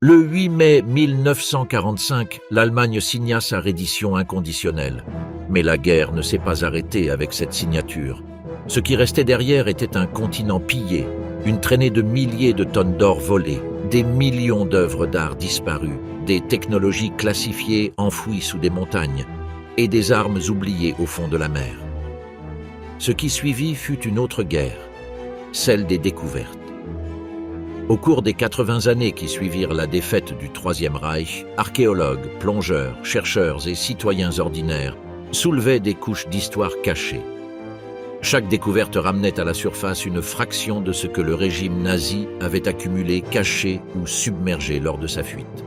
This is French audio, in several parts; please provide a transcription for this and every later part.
Le 8 mai 1945, l'Allemagne signa sa reddition inconditionnelle. Mais la guerre ne s'est pas arrêtée avec cette signature. Ce qui restait derrière était un continent pillé, une traînée de milliers de tonnes d'or volées, des millions d'œuvres d'art disparues, des technologies classifiées enfouies sous des montagnes et des armes oubliées au fond de la mer. Ce qui suivit fut une autre guerre, celle des découvertes. Au cours des 80 années qui suivirent la défaite du Troisième Reich, archéologues, plongeurs, chercheurs et citoyens ordinaires soulevaient des couches d'histoire cachées. Chaque découverte ramenait à la surface une fraction de ce que le régime nazi avait accumulé, caché ou submergé lors de sa fuite.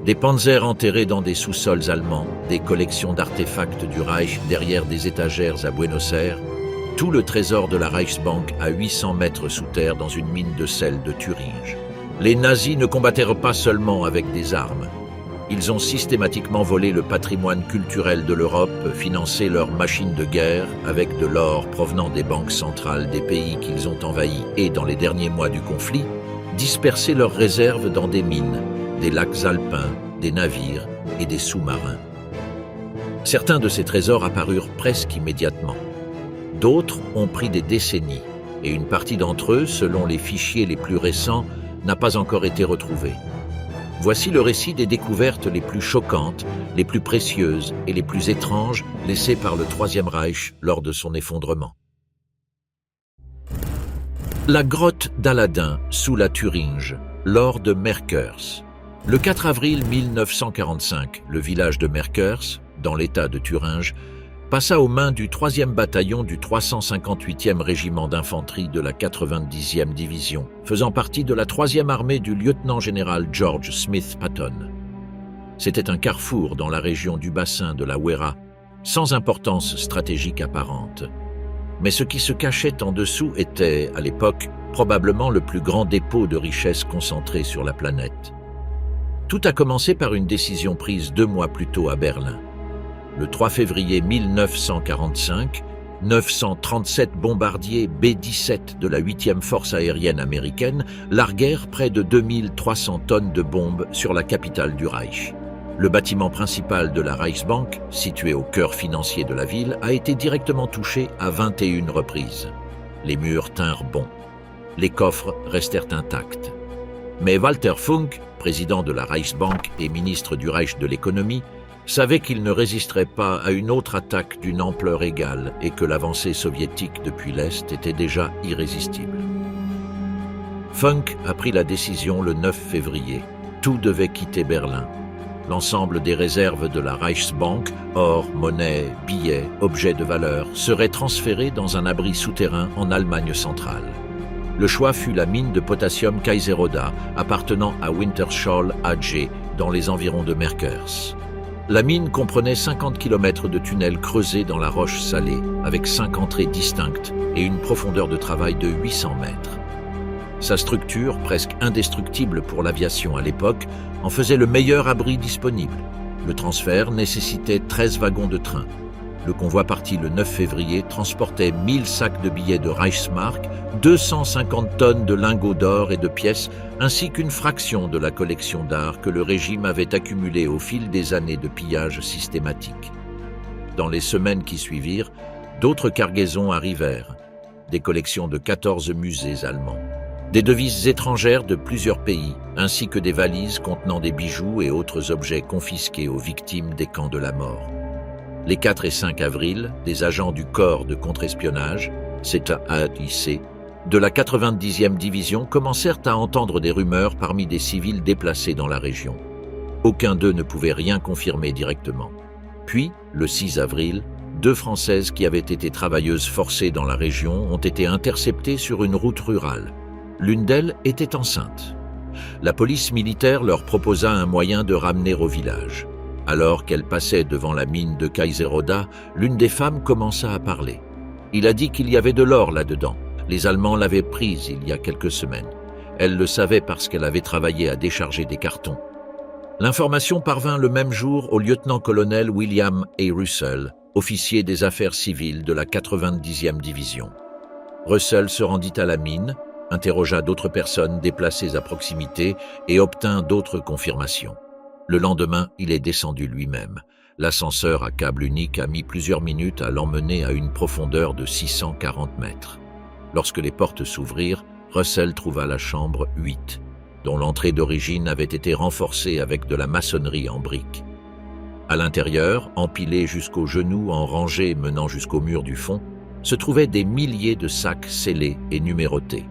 Des panzers enterrés dans des sous-sols allemands, des collections d'artefacts du Reich derrière des étagères à Buenos Aires, tout le trésor de la Reichsbank à 800 mètres sous terre dans une mine de sel de Thuringe. Les nazis ne combattèrent pas seulement avec des armes. Ils ont systématiquement volé le patrimoine culturel de l'Europe, financé leurs machines de guerre avec de l'or provenant des banques centrales des pays qu'ils ont envahis et, dans les derniers mois du conflit, dispersé leurs réserves dans des mines, des lacs alpins, des navires et des sous-marins. Certains de ces trésors apparurent presque immédiatement. D'autres ont pris des décennies, et une partie d'entre eux, selon les fichiers les plus récents, n'a pas encore été retrouvée. Voici le récit des découvertes les plus choquantes, les plus précieuses et les plus étranges laissées par le Troisième Reich lors de son effondrement. La grotte d'Aladin sous la Thuringe, l'or de Merkers. Le 4 avril 1945, le village de Merkers, dans l'état de Thuringe, passa aux mains du 3e bataillon du 358e régiment d'infanterie de la 90e division, faisant partie de la 3e armée du lieutenant-général George Smith Patton. C'était un carrefour dans la région du bassin de la Werra, sans importance stratégique apparente. Mais ce qui se cachait en dessous était, à l'époque, probablement le plus grand dépôt de richesses concentrées sur la planète. Tout a commencé par une décision prise 2 mois plus tôt à Berlin. Le 3 février 1945, 937 bombardiers B-17 de la 8e force aérienne américaine larguèrent près de 2300 tonnes de bombes sur la capitale du Reich. Le bâtiment principal de la Reichsbank, situé au cœur financier de la ville, a été directement touché à 21 reprises. Les murs tinrent bon. Les coffres restèrent intacts. Mais Walter Funk, président de la Reichsbank et ministre du Reich de l'économie, savait qu'il ne résisterait pas à une autre attaque d'une ampleur égale et que l'avancée soviétique depuis l'Est était déjà irrésistible. Funk a pris la décision le 9 février. Tout devait quitter Berlin. L'ensemble des réserves de la Reichsbank, or, monnaie, billets, objets de valeur, seraient transférés dans un abri souterrain en Allemagne centrale. Le choix fut la mine de potassium Kaiseroda, appartenant à Wintershall AG, dans les environs de Merkers. La mine comprenait 50 km de tunnels creusés dans la roche salée, avec 5 entrées distinctes et une profondeur de travail de 800 mètres. Sa structure, presque indestructible pour l'aviation à l'époque, en faisait le meilleur abri disponible. Le transfert nécessitait 13 wagons de train. Le convoi parti le 9 février transportait 1000 sacs de billets de Reichsmark, 250 tonnes de lingots d'or et de pièces, ainsi qu'une fraction de la collection d'art que le régime avait accumulée au fil des années de pillage systématique. Dans les semaines qui suivirent, d'autres cargaisons arrivèrent, des collections de 14 musées allemands, des devises étrangères de plusieurs pays, ainsi que des valises contenant des bijoux et autres objets confisqués aux victimes des camps de la mort. Les 4 et 5 avril, des agents du corps de contre-espionnage, CETAIC, de la 90e division commencèrent à entendre des rumeurs parmi des civils déplacés dans la région. Aucun d'eux ne pouvait rien confirmer directement. Puis, le 6 avril, 2 Françaises qui avaient été travailleuses forcées dans la région ont été interceptées sur une route rurale. L'une d'elles était enceinte. La police militaire leur proposa un moyen de ramener au village. Alors qu'elle passait devant la mine de Kaiseroda, l'une des femmes commença à parler. Il a dit qu'il y avait de l'or là-dedans. Les Allemands l'avaient prise il y a quelques semaines. Elle le savait parce qu'elle avait travaillé à décharger des cartons. L'information parvint le même jour au lieutenant-colonel William A. Russell, officier des affaires civiles de la 90e division. Russell se rendit à la mine, interrogea d'autres personnes déplacées à proximité et obtint d'autres confirmations. Le lendemain, il est descendu lui-même. L'ascenseur à câble unique a mis plusieurs minutes à l'emmener à une profondeur de 640 mètres. Lorsque les portes s'ouvrirent, Russell trouva la chambre 8, dont l'entrée d'origine avait été renforcée avec de la maçonnerie en briques. À l'intérieur, empilés jusqu'aux genoux en rangées menant jusqu'au mur du fond, se trouvaient des milliers de sacs scellés et numérotés.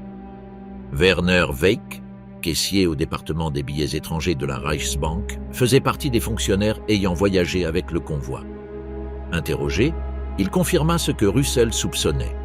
Werner Weick, caissier au département des billets étrangers de la Reichsbank, faisait partie des fonctionnaires ayant voyagé avec le convoi. Interrogé, il confirma ce que Russell soupçonnait.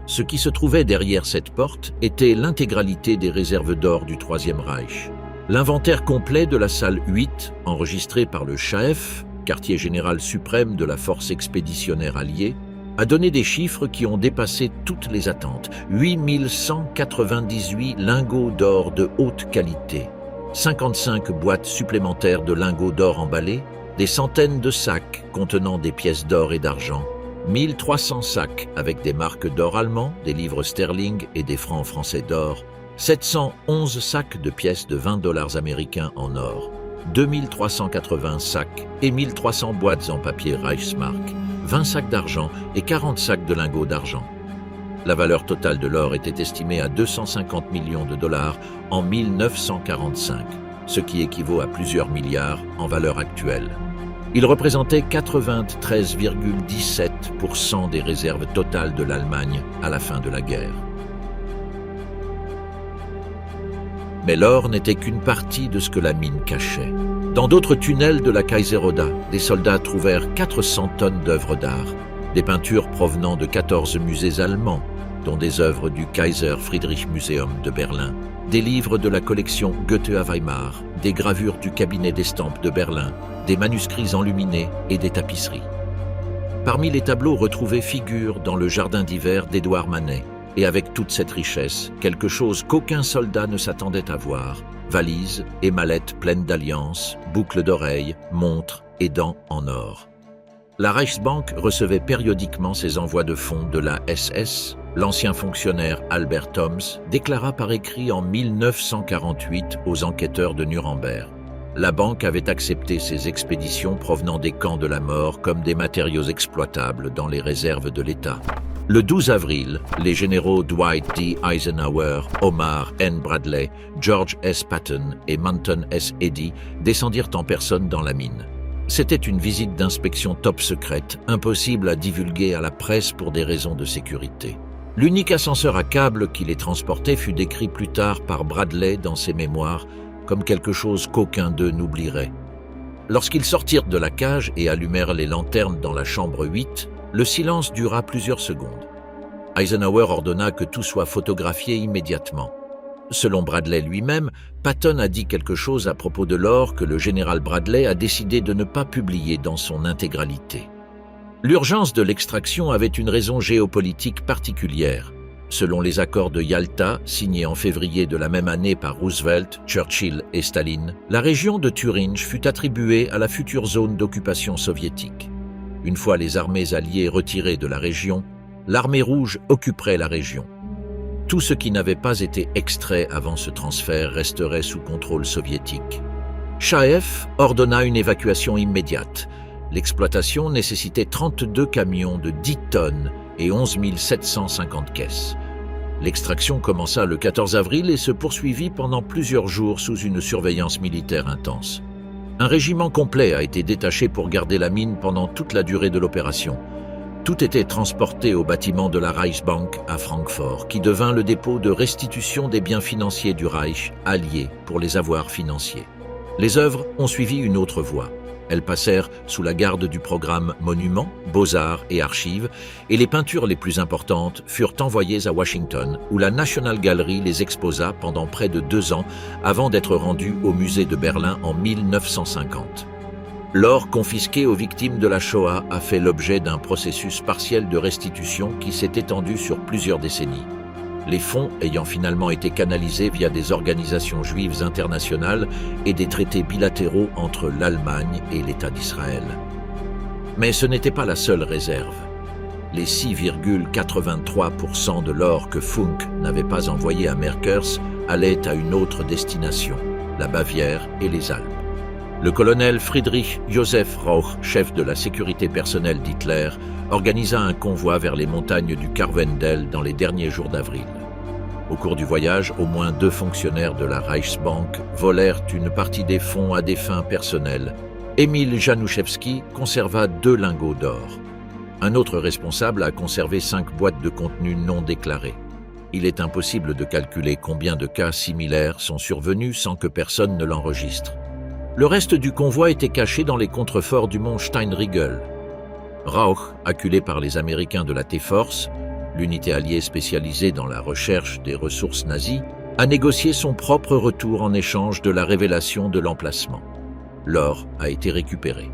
Ce qui se trouvait derrière cette porte était l'intégralité des réserves d'or du Troisième Reich. L'inventaire complet de la salle 8, enregistré par le Chef, quartier général suprême de la force expéditionnaire alliée, a donné des chiffres qui ont dépassé toutes les attentes. 8198 lingots d'or de haute qualité, 55 boîtes supplémentaires de lingots d'or emballés, des centaines de sacs contenant des pièces d'or et d'argent, 1300 sacs avec des marques d'or allemand, des livres sterling et des francs français d'or, 711 sacs de pièces de $20 américains en or, 2380 sacs et 1300 boîtes en papier Reichsmark, 20 sacs d'argent et 40 sacs de lingots d'argent. La valeur totale de l'or était estimée à 250 millions de dollars en 1945, ce qui équivaut à plusieurs milliards en valeur actuelle. Il représentait 93,17% des réserves totales de l'Allemagne à la fin de la guerre. Mais l'or n'était qu'une partie de ce que la mine cachait. Dans d'autres tunnels de la Kaiseroda, des soldats trouvèrent 400 tonnes d'œuvres d'art, des peintures provenant de 14 musées allemands, dont des œuvres du Kaiser Friedrich Museum de Berlin, des livres de la collection Goethe à Weimar, des gravures du cabinet d'estampes de Berlin, des manuscrits enluminés et des tapisseries. Parmi les tableaux retrouvés figurent dans le jardin d'hiver d'Édouard Manet, et avec toute cette richesse, quelque chose qu'aucun soldat ne s'attendait à voir, valises et mallettes pleines d'alliances, boucles d'oreilles, montres et dents en or. La Reichsbank recevait périodiquement ces envois de fonds de la SS. L'ancien fonctionnaire Albert Toms déclara par écrit en 1948 aux enquêteurs de Nuremberg. La banque avait accepté ces expéditions provenant des camps de la mort comme des matériaux exploitables dans les réserves de l'État. Le 12 avril, les généraux Dwight D. Eisenhower, Omar N. Bradley, George S. Patton et Manton S. Eddy descendirent en personne dans la mine. C'était une visite d'inspection top secrète, impossible à divulguer à la presse pour des raisons de sécurité. L'unique ascenseur à câble qui les transportait fut décrit plus tard par Bradley dans ses mémoires comme quelque chose qu'aucun d'eux n'oublierait. Lorsqu'ils sortirent de la cage et allumèrent les lanternes dans la chambre 8, le silence dura plusieurs secondes. Eisenhower ordonna que tout soit photographié immédiatement. Selon Bradley lui-même, Patton a dit quelque chose à propos de l'or que le général Bradley a décidé de ne pas publier dans son intégralité. L'urgence de l'extraction avait une raison géopolitique particulière. Selon les accords de Yalta, signés en février de la même année par Roosevelt, Churchill et Staline, la région de Thuringe fut attribuée à la future zone d'occupation soviétique. Une fois les armées alliées retirées de la région, l'armée rouge occuperait la région. Tout ce qui n'avait pas été extrait avant ce transfert resterait sous contrôle soviétique. Chaev ordonna une évacuation immédiate. L'exploitation nécessitait 32 camions de 10 tonnes et 11 750 caisses. L'extraction commença le 14 avril et se poursuivit pendant plusieurs jours sous une surveillance militaire intense. Un régiment complet a été détaché pour garder la mine pendant toute la durée de l'opération. Tout était transporté au bâtiment de la Reichsbank à Francfort, qui devint le dépôt de restitution des biens financiers du Reich allié pour les avoirs financiers. Les œuvres ont suivi une autre voie. Elles passèrent sous la garde du programme Monuments, Beaux-Arts et Archives, et les peintures les plus importantes furent envoyées à Washington, où la National Gallery les exposa pendant près de 2 ans avant d'être rendues au musée de Berlin en 1950. L'or confisqué aux victimes de la Shoah a fait l'objet d'un processus partiel de restitution qui s'est étendu sur plusieurs décennies. Les fonds ayant finalement été canalisés via des organisations juives internationales et des traités bilatéraux entre l'Allemagne et l'État d'Israël. Mais ce n'était pas la seule réserve. les 6,83% de l'or que Funk n'avait pas envoyé à Merkers allaient à une autre destination, la Bavière et les Alpes. Le colonel Friedrich Joseph Rauch, chef de la sécurité personnelle d'Hitler, organisa un convoi vers les montagnes du Karwendel dans les derniers jours d'avril. Au cours du voyage, au moins 2 fonctionnaires de la Reichsbank volèrent une partie des fonds à des fins personnelles. Emil Januszewski conserva 2 lingots d'or. Un autre responsable a conservé 5 boîtes de contenu non déclarées. Il est impossible de calculer combien de cas similaires sont survenus sans que personne ne l'enregistre. Le reste du convoi était caché dans les contreforts du mont Steinriegel. Rauch, acculé par les Américains de la T-Force, l'unité alliée spécialisée dans la recherche des ressources nazies, a négocié son propre retour en échange de la révélation de l'emplacement. L'or a été récupéré.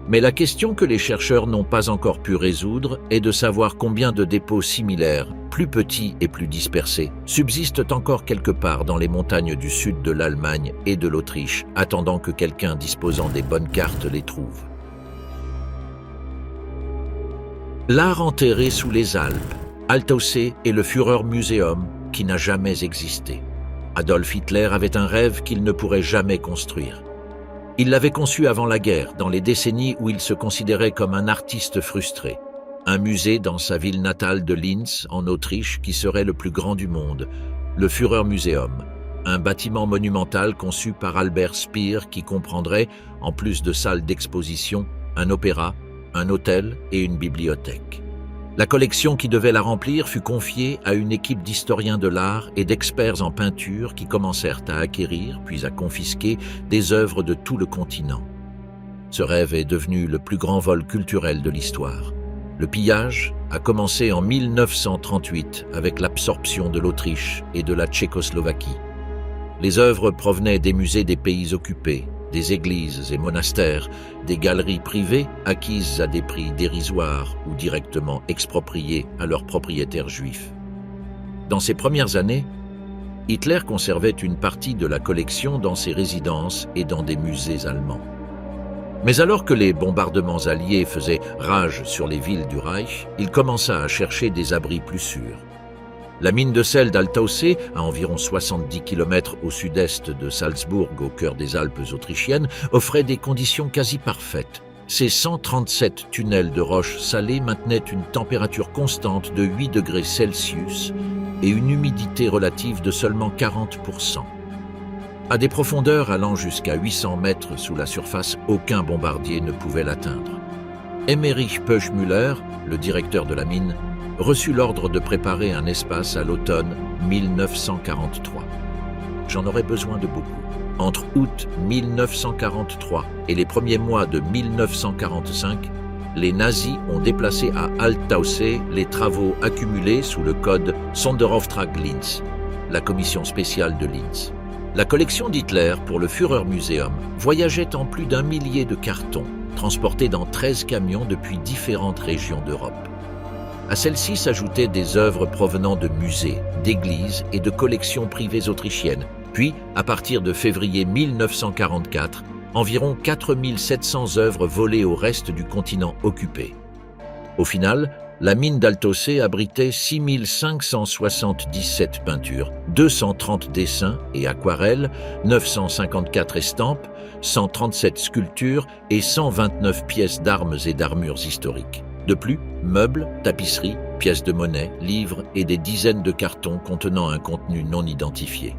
Mais la question que les chercheurs n'ont pas encore pu résoudre est de savoir combien de dépôts similaires, plus petits et plus dispersés, subsistent encore quelque part dans les montagnes du sud de l'Allemagne et de l'Autriche, attendant que quelqu'un disposant des bonnes cartes les trouve. L'art enterré sous les Alpes, Altaussee et le Führermuseum qui n'a jamais existé. Adolf Hitler avait un rêve qu'il ne pourrait jamais construire. Il l'avait conçu avant la guerre, dans les décennies où il se considérait comme un artiste frustré. Un musée dans sa ville natale de Linz, en Autriche, qui serait le plus grand du monde, le Führermuseum, un bâtiment monumental conçu par Albert Speer qui comprendrait, en plus de salles d'exposition, un opéra, un hôtel et une bibliothèque. La collection qui devait la remplir fut confiée à une équipe d'historiens de l'art et d'experts en peinture qui commencèrent à acquérir, puis à confisquer, des œuvres de tout le continent. Ce rêve est devenu le plus grand vol culturel de l'histoire. Le pillage a commencé en 1938 avec l'absorption de l'Autriche et de la Tchécoslovaquie. Les œuvres provenaient des musées des pays occupés, des églises et monastères, des galeries privées acquises à des prix dérisoires ou directement expropriées à leurs propriétaires juifs. Dans ses premières années, Hitler conservait une partie de la collection dans ses résidences et dans des musées allemands. Mais alors que les bombardements alliés faisaient rage sur les villes du Reich, il commença à chercher des abris plus sûrs. La mine de sel d'Altaussee, à environ 70 km au sud-est de Salzbourg, au cœur des Alpes autrichiennes, offrait des conditions quasi parfaites. Ses 137 tunnels de roches salées maintenaient une température constante de 8 degrés Celsius et une humidité relative de seulement 40%. À des profondeurs allant jusqu'à 800 mètres sous la surface, aucun bombardier ne pouvait l'atteindre. Emmerich Pöschmüller, le directeur de la mine, reçut l'ordre de préparer un espace à l'automne 1943. J'en aurais besoin de beaucoup. Entre août 1943 et les premiers mois de 1945, les nazis ont déplacé à Altaussee les travaux accumulés sous le code Sonderauftrag Linz, la commission spéciale de Linz. La collection d'Hitler pour le Führermuseum voyageait en plus d'1 millier de cartons, transportés dans 13 camions depuis différentes régions d'Europe. À celle-ci s'ajoutaient des œuvres provenant de musées, d'églises et de collections privées autrichiennes. Puis, à partir de février 1944, environ 4700 œuvres volées au reste du continent occupé. Au final, la mine d'Altaussee abritait 6577 peintures, 230 dessins et aquarelles, 954 estampes, 137 sculptures et 129 pièces d'armes et d'armures historiques. De plus, meubles, tapisseries, pièces de monnaie, livres et des dizaines de cartons contenant un contenu non identifié.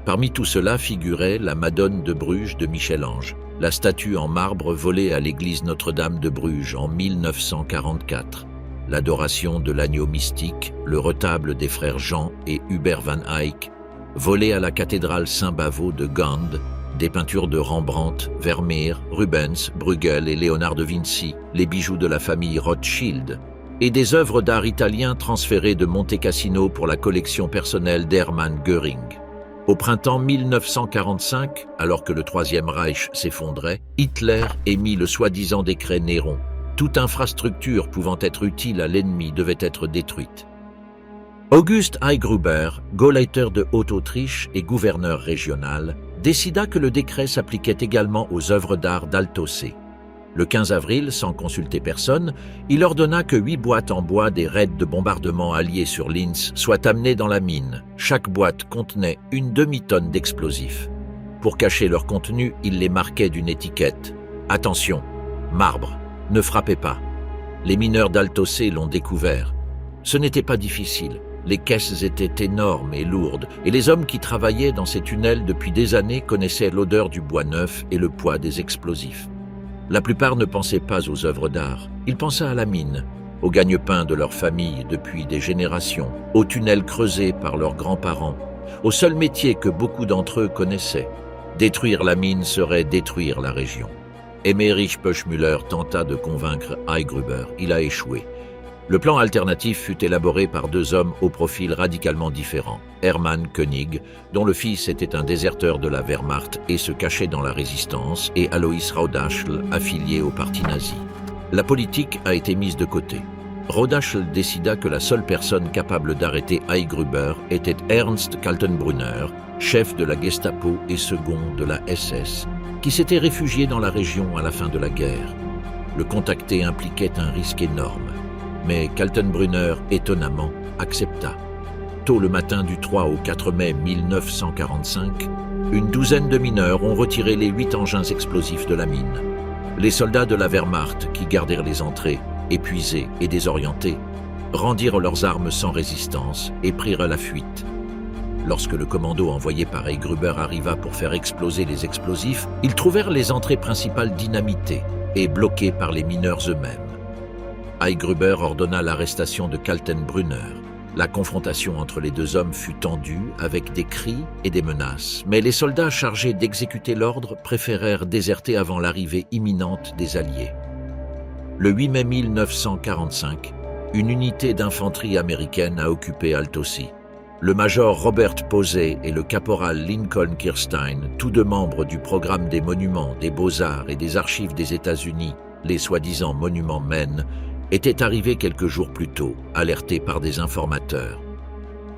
Parmi tout cela figurait la Madone de Bruges de Michel-Ange, la statue en marbre volée à l'église Notre-Dame de Bruges en 1944, l'adoration de l'agneau mystique, le retable des frères Jean et Hubert van Eyck, volé à la cathédrale Saint-Bavo de Gand, des peintures de Rembrandt, Vermeer, Rubens, Bruegel et Léonard de Vinci, les bijoux de la famille Rothschild, et des œuvres d'art italiens transférées de Monte Cassino pour la collection personnelle d'Hermann Göring. Au printemps 1945, alors que le Troisième Reich s'effondrait, Hitler émit le soi-disant décret Néron. Toute infrastructure pouvant être utile à l'ennemi devait être détruite. August Heygruber, Gauleiter de Haute-Autriche et gouverneur régional, décida que le décret s'appliquait également aux œuvres d'art d'Altaussee. Le 15 avril, sans consulter personne, il ordonna que 8 boîtes en bois des raids de bombardement alliés sur Linz soient amenées dans la mine. Chaque boîte contenait une demi-tonne d'explosifs. Pour cacher leur contenu, il les marquait d'une étiquette. « Attention, marbre, ne frappez pas ». Les mineurs d'Altocé l'ont découvert. Ce n'était pas difficile. Les caisses étaient énormes et lourdes, et les hommes qui travaillaient dans ces tunnels depuis des années connaissaient l'odeur du bois neuf et le poids des explosifs. La plupart ne pensaient pas aux œuvres d'art. Ils pensaient à la mine, au gagne-pain de leur famille depuis des générations, aux tunnels creusés par leurs grands-parents, au seul métier que beaucoup d'entre eux connaissaient. Détruire la mine serait détruire la région. Emmerich Pöschmüller tenta de convaincre Heygruber. Il a échoué. Le plan alternatif fut élaboré par 2 hommes au profil radicalement différent. Hermann Koenig, dont le fils était un déserteur de la Wehrmacht et se cachait dans la résistance, et Alois Rodaschl, affilié au parti nazi. La politique a été mise de côté. Rodaschl décida que la seule personne capable d'arrêter Heygruber était Ernst Kaltenbrunner, chef de la Gestapo et second de la SS, qui s'était réfugié dans la région à la fin de la guerre. Le contacter impliquait un risque énorme. Mais Kaltenbrunner, étonnamment, accepta. Tôt le matin du 3 au 4 mai 1945, une douzaine de mineurs ont retiré les 8 engins explosifs de la mine. Les soldats de la Wehrmacht, qui gardèrent les entrées, épuisés et désorientés, rendirent leurs armes sans résistance et prirent la fuite. Lorsque le commando envoyé par Heygruber arriva pour faire exploser les explosifs, ils trouvèrent les entrées principales dynamitées et bloquées par les mineurs eux-mêmes. Heygruber ordonna l'arrestation de Kaltenbrunner. La confrontation entre les 2 hommes fut tendue avec des cris et des menaces, mais les soldats chargés d'exécuter l'ordre préférèrent déserter avant l'arrivée imminente des Alliés. Le 8 mai 1945, une unité d'infanterie américaine a occupé Altaussee. Le major Robert Posey et le caporal Lincoln Kirstein, tous 2 membres du programme des monuments, des beaux-arts et des archives des États-Unis, les soi-disant monuments Men, étaient arrivés quelques jours plus tôt, alertés par des informateurs.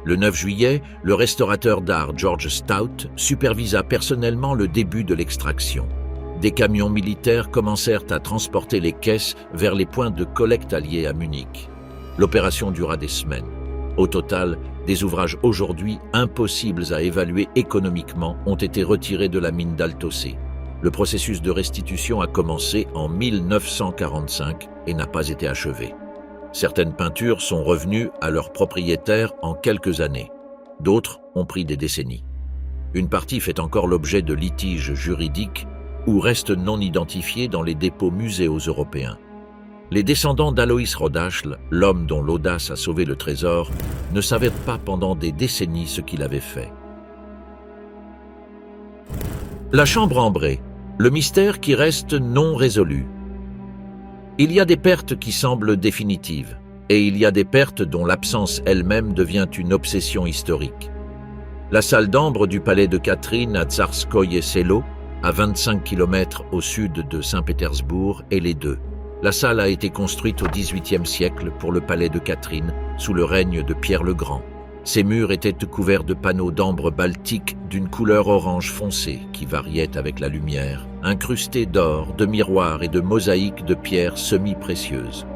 Le 9 juillet, le restaurateur d'art George Stout supervisa personnellement le début de l'extraction. Des camions militaires commencèrent à transporter les caisses vers les points de collecte alliés à Munich. L'opération dura des semaines. Au total, des ouvrages aujourd'hui impossibles à évaluer économiquement ont été retirés de la mine d'Altaussee. Le processus de restitution a commencé en 1945 et n'a pas été achevé. Certaines peintures sont revenues à leurs propriétaires en quelques années. D'autres ont pris des décennies. Une partie fait encore l'objet de litiges juridiques ou reste non identifiée dans les dépôts muséaux européens. Les descendants d'Alois Rodaschl, l'homme dont l'audace a sauvé le trésor, ne savaient pas pendant des décennies ce qu'il avait fait. La chambre ambrée, le mystère qui reste non résolu. Il y a des pertes qui semblent définitives, et il y a des pertes dont l'absence elle-même devient une obsession historique. La salle d'ambre du palais de Catherine à Tsarskoye Selo, à 25 km au sud de Saint-Pétersbourg, est les 2. La salle a été construite au XVIIIe siècle pour le palais de Catherine, sous le règne de Pierre le Grand. Ses murs étaient couverts de panneaux d'ambre baltique d'une couleur orange foncé qui variait avec la lumière, incrustés d'or, de miroirs et de mosaïques de pierres semi-précieuses.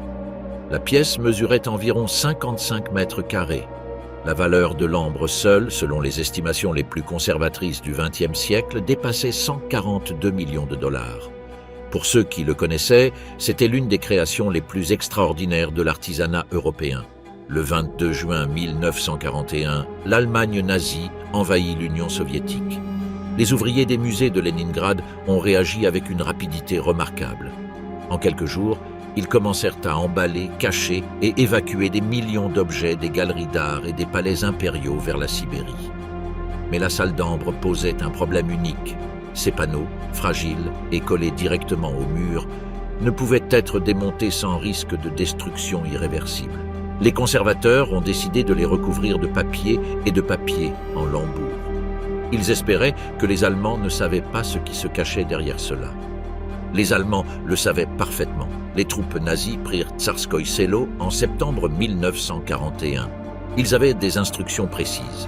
La pièce mesurait environ 55 mètres carrés. La valeur de l'ambre seule, selon les estimations les plus conservatrices du XXe siècle, dépassait 142 millions de dollars. Pour ceux qui le connaissaient, c'était l'une des créations les plus extraordinaires de l'artisanat européen. Le 22 juin 1941, l'Allemagne nazie envahit l'Union soviétique. Les ouvriers des musées de Leningrad ont réagi avec une rapidité remarquable. En quelques jours, ils commencèrent à emballer, cacher et évacuer des millions d'objets des galeries d'art et des palais impériaux vers la Sibérie. Mais la salle d'ambre posait un problème unique. Ces panneaux, fragiles et collés directement au mur, ne pouvaient être démontés sans risque de destruction irréversible. Les conservateurs ont décidé de les recouvrir de papier et de papier en lambeaux. Ils espéraient que les Allemands ne savaient pas ce qui se cachait derrière cela. Les Allemands le savaient parfaitement. Les troupes nazies prirent Tsarskoye Selo en septembre 1941. Ils avaient des instructions précises.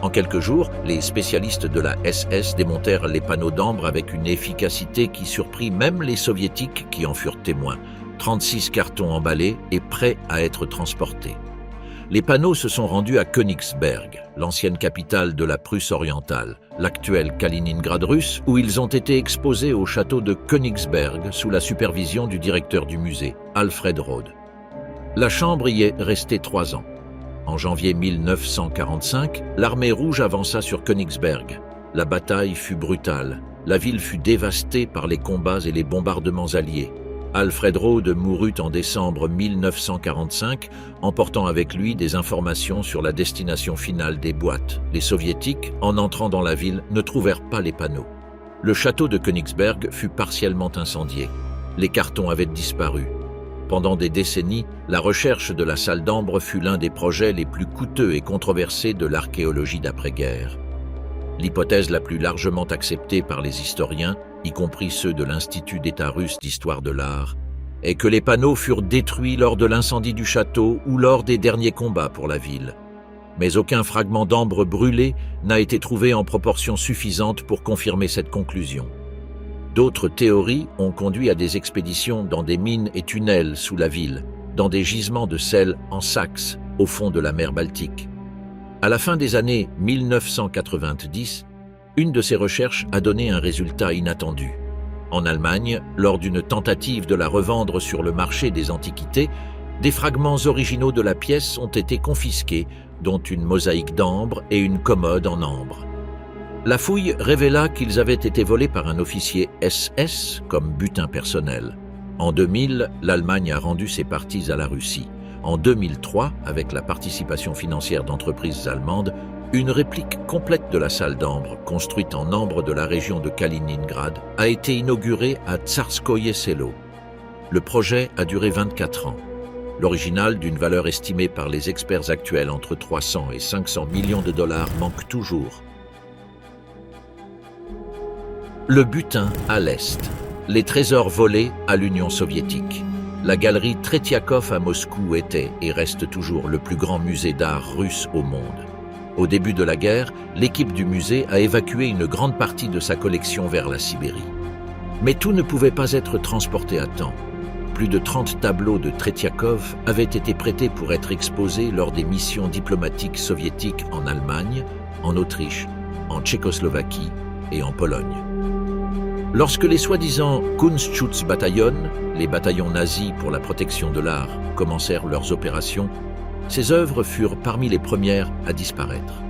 En quelques jours, les spécialistes de la SS démontèrent les panneaux d'ambre avec une efficacité qui surprit même les soviétiques qui en furent témoins. 36 cartons emballés et prêts à être transportés. Les panneaux se sont rendus à Königsberg, l'ancienne capitale de la Prusse orientale, l'actuel Kaliningrad russe, où ils ont été exposés au château de Königsberg sous la supervision du directeur du musée, Alfred Rode. La chambre y est restée 3 ans. En janvier 1945, l'armée rouge avança sur Königsberg. La bataille fut brutale. La ville fut dévastée par les combats et les bombardements alliés. Alfred Rode mourut en décembre 1945, emportant avec lui des informations sur la destination finale des boîtes. Les soviétiques, en entrant dans la ville, ne trouvèrent pas les panneaux. Le château de Königsberg fut partiellement incendié. Les cartons avaient disparu. Pendant des décennies, la recherche de la salle d'ambre fut l'un des projets les plus coûteux et controversés de l'archéologie d'après-guerre. L'hypothèse la plus largement acceptée par les historiens, y compris ceux de l'Institut d'État russe d'histoire de l'art, est que les panneaux furent détruits lors de l'incendie du château ou lors des derniers combats pour la ville. Mais aucun fragment d'ambre brûlé n'a été trouvé en proportion suffisante pour confirmer cette conclusion. D'autres théories ont conduit à des expéditions dans des mines et tunnels sous la ville, dans des gisements de sel en Saxe, au fond de la mer Baltique. À la fin des années 1990, une de ces recherches a donné un résultat inattendu. En Allemagne, lors d'une tentative de la revendre sur le marché des antiquités, des fragments originaux de la pièce ont été confisqués, dont une mosaïque d'ambre et une commode en ambre. La fouille révéla qu'ils avaient été volés par un officier SS comme butin personnel. En 2000, l'Allemagne a rendu ses parties à la Russie. En 2003, avec la participation financière d'entreprises allemandes, une réplique complète de la salle d'ambre, construite en ambre de la région de Kaliningrad, a été inaugurée à Tsarskoye Selo. Le projet a duré 24 ans. L'original, d'une valeur estimée par les experts actuels entre 300 et 500 millions de dollars, manque toujours. Le butin à l'Est. Les trésors volés à l'Union soviétique. La galerie Tretiakov à Moscou était et reste toujours le plus grand musée d'art russe au monde. Au début de la guerre, l'équipe du musée a évacué une grande partie de sa collection vers la Sibérie. Mais tout ne pouvait pas être transporté à temps. Plus de 30 tableaux de Tretiakov avaient été prêtés pour être exposés lors des missions diplomatiques soviétiques en Allemagne, en Autriche, en Tchécoslovaquie et en Pologne. Lorsque les soi-disant Kunstschutzbataillon, les bataillons nazis pour la protection de l'art, commencèrent leurs opérations, ces œuvres furent parmi les premières à disparaître.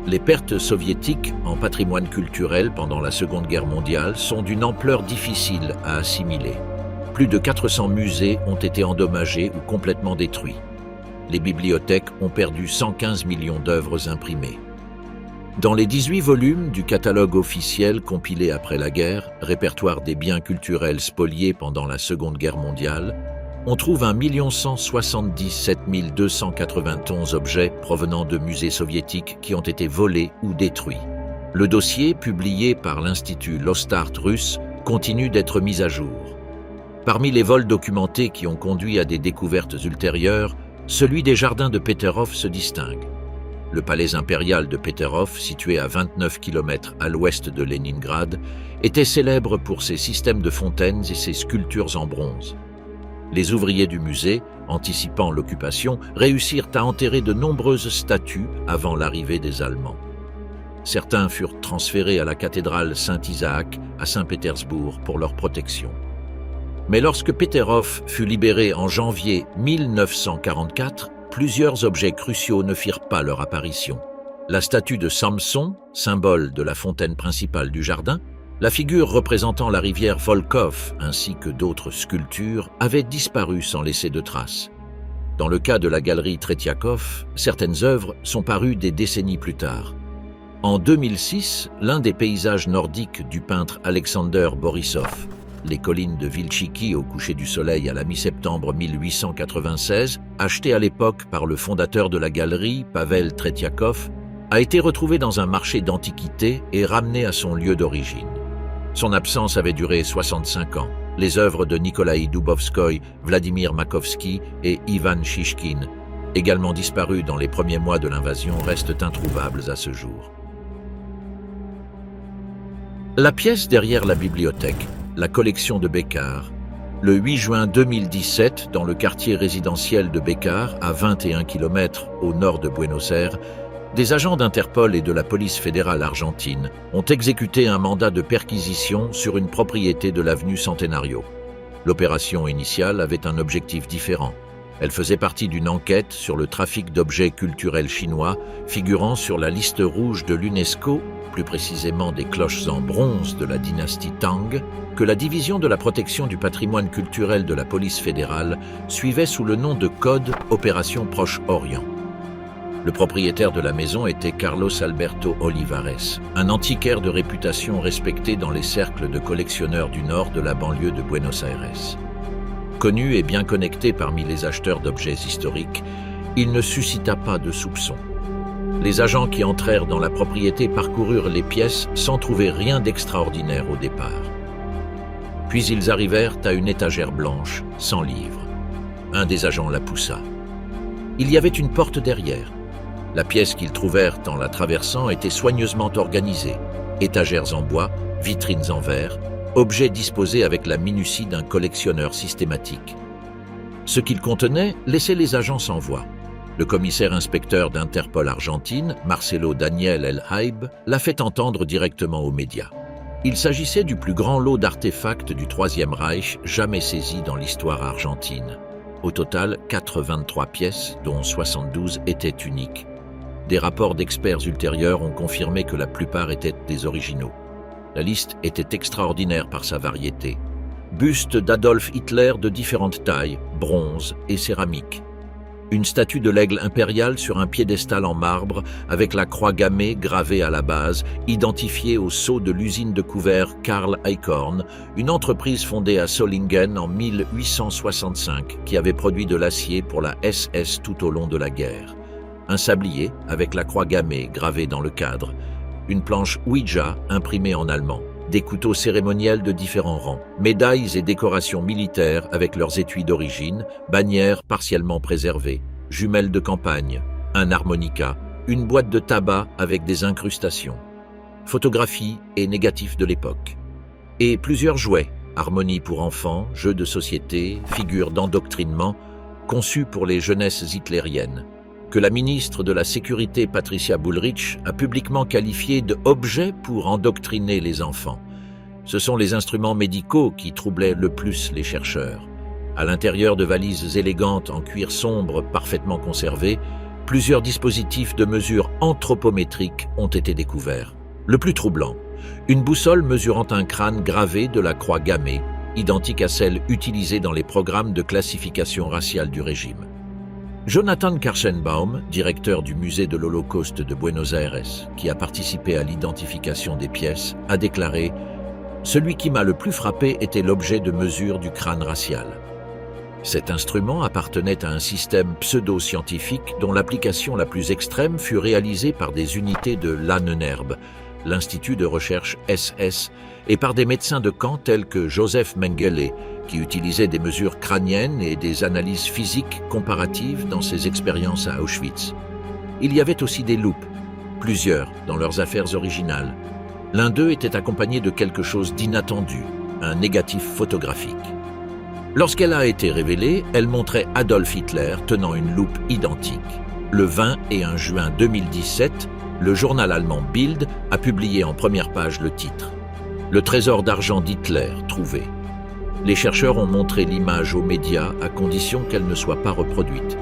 Les pertes soviétiques en patrimoine culturel pendant la Seconde Guerre mondiale sont d'une ampleur difficile à assimiler. Plus de 400 musées ont été endommagés ou complètement détruits. Les bibliothèques ont perdu 115 millions d'œuvres imprimées. Dans les 18 volumes du catalogue officiel compilé après la guerre, répertoire des biens culturels spoliés pendant la Seconde Guerre mondiale, on trouve 1 177 291 objets provenant de musées soviétiques qui ont été volés ou détruits. Le dossier, publié par l'Institut Lostart russe, continue d'être mis à jour. Parmi les vols documentés qui ont conduit à des découvertes ultérieures, celui des jardins de Peterhof se distingue. Le palais impérial de Peterhof, situé à 29 km à l'ouest de Leningrad, était célèbre pour ses systèmes de fontaines et ses sculptures en bronze. Les ouvriers du musée, anticipant l'occupation, réussirent à enterrer de nombreuses statues avant l'arrivée des Allemands. Certains furent transférés à la cathédrale Saint-Isaac à Saint-Pétersbourg pour leur protection. Mais lorsque Peterhof fut libéré en janvier 1944, plusieurs objets cruciaux ne firent pas leur apparition. La statue de Samson, symbole de la fontaine principale du jardin, la figure représentant la rivière Volkhov ainsi que d'autres sculptures avaient disparu sans laisser de traces. Dans le cas de la galerie Tretiakov, certaines œuvres sont parues des décennies plus tard. En 2006, l'un des paysages nordiques du peintre Alexander Borisov, les collines de Vilchiki au coucher du soleil à la mi-septembre 1896, acheté à l'époque par le fondateur de la galerie, Pavel Tretiakov, a été retrouvé dans un marché d'antiquités et ramené à son lieu d'origine. Son absence avait duré 65 ans. Les œuvres de Nikolai Dubovskoy, Vladimir Makovsky et Ivan Shishkin également disparues dans les premiers mois de l'invasion, restent introuvables à ce jour. La pièce derrière la bibliothèque, la collection de Béccar. Le 8 juin 2017, dans le quartier résidentiel de Béccar, à 21 km au nord de Buenos Aires, des agents d'Interpol et de la police fédérale argentine ont exécuté un mandat de perquisition sur une propriété de l'avenue Centenario. L'opération initiale avait un objectif différent. Elle faisait partie d'une enquête sur le trafic d'objets culturels chinois figurant sur la liste rouge de l'UNESCO, plus précisément des cloches en bronze de la dynastie Tang, que la division de la protection du patrimoine culturel de la police fédérale suivait sous le nom de code Opération Proche-Orient. Le propriétaire de la maison était Carlos Alberto Olivares, un antiquaire de réputation respecté dans les cercles de collectionneurs du nord de la banlieue de Buenos Aires. Connu et bien connecté parmi les acheteurs d'objets historiques, il ne suscita pas de soupçons. Les agents qui entrèrent dans la propriété parcoururent les pièces sans trouver rien d'extraordinaire au départ. Puis ils arrivèrent à une étagère blanche, sans livres. Un des agents la poussa. Il y avait une porte derrière. La pièce qu'ils trouvèrent en la traversant était soigneusement organisée. Étagères en bois, vitrines en verre, objets disposés avec la minutie d'un collectionneur systématique. Ce qu'il contenait laissait les agents sans voix. Le commissaire inspecteur d'Interpol Argentine, Marcelo Daniel El Haib, l'a fait entendre directement aux médias. Il s'agissait du plus grand lot d'artefacts du Troisième Reich jamais saisi dans l'histoire argentine. Au total, 83 pièces, dont 72 étaient uniques. Des rapports d'experts ultérieurs ont confirmé que la plupart étaient des originaux. La liste était extraordinaire par sa variété. Bustes d'Adolf Hitler de différentes tailles, bronze et céramique. Une statue de l'aigle impérial sur un piédestal en marbre avec la croix gammée gravée à la base, identifiée au sceau de l'usine de couverts Carl Eichhorn, une entreprise fondée à Solingen en 1865 qui avait produit de l'acier pour la SS tout au long de la guerre. Un sablier avec la croix gammée gravée dans le cadre. Une planche Ouija imprimée en allemand. Des couteaux cérémoniels de différents rangs, médailles et décorations militaires avec leurs étuis d'origine, bannières partiellement préservées, jumelles de campagne, un harmonica, une boîte de tabac avec des incrustations, photographies et négatifs de l'époque. Et plusieurs jouets, harmonies pour enfants, jeux de société, figures d'endoctrinement, conçus pour les jeunesses hitlériennes, que la ministre de la Sécurité Patricia Bullrich a publiquement qualifié de « objets pour endoctriner les enfants ». Ce sont les instruments médicaux qui troublaient le plus les chercheurs. À l'intérieur de valises élégantes en cuir sombre parfaitement conservées, plusieurs dispositifs de mesure anthropométrique ont été découverts. Le plus troublant, une boussole mesurant un crâne gravé de la croix gammée, identique à celle utilisée dans les programmes de classification raciale du régime. Jonathan Karchenbaum, directeur du musée de l'Holocauste de Buenos Aires, qui a participé à l'identification des pièces, a déclaré « Celui qui m'a le plus frappé était l'objet de mesure du crâne racial. » Cet instrument appartenait à un système pseudo-scientifique dont l'application la plus extrême fut réalisée par des unités de l'Ahnenerbe, l'Institut de recherche SS, et par des médecins de camp tels que Joseph Mengele, qui utilisait des mesures crâniennes et des analyses physiques comparatives dans ses expériences à Auschwitz. Il y avait aussi des loupes, plusieurs dans leurs affaires originales. L'un d'eux était accompagné de quelque chose d'inattendu, un négatif photographique. Lorsqu'elle a été révélée, elle montrait Adolf Hitler tenant une loupe identique. Le 20 et 1 juin 2017, le journal allemand Bild a publié en première page le titre « Le trésor d'argent d'Hitler trouvé ». Les chercheurs ont montré l'image aux médias à condition qu'elle ne soit pas reproduite.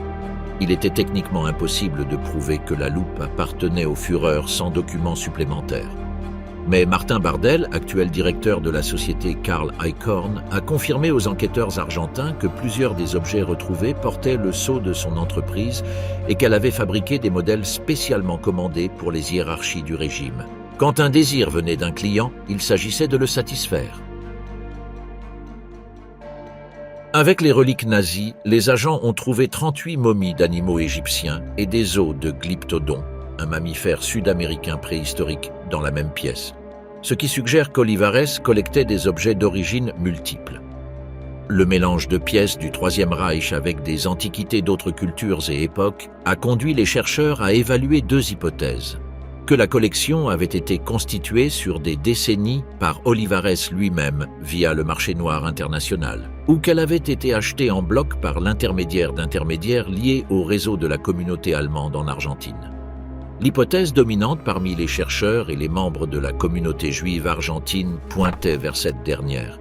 Il était techniquement impossible de prouver que la loupe appartenait au Führer sans documents supplémentaires. Mais Martin Bardel, actuel directeur de la société Carl Eichhorn, a confirmé aux enquêteurs argentins que plusieurs des objets retrouvés portaient le sceau de son entreprise et qu'elle avait fabriqué des modèles spécialement commandés pour les hiérarchies du régime. Quand un désir venait d'un client, il s'agissait de le satisfaire. Avec les reliques nazies, les agents ont trouvé 38 momies d'animaux égyptiens et des os de glyptodon, un mammifère sud-américain préhistorique, dans la même pièce, ce qui suggère qu'Olivares collectait des objets d'origine multiple. Le mélange de pièces du Troisième Reich avec des antiquités d'autres cultures et époques a conduit les chercheurs à évaluer deux hypothèses. Que la collection avait été constituée sur des décennies par Olivares lui-même via le marché noir international, ou qu'elle avait été achetée en bloc par l'intermédiaire d'intermédiaires liés au réseau de la communauté allemande en Argentine. L'hypothèse dominante parmi les chercheurs et les membres de la communauté juive argentine pointait vers cette dernière.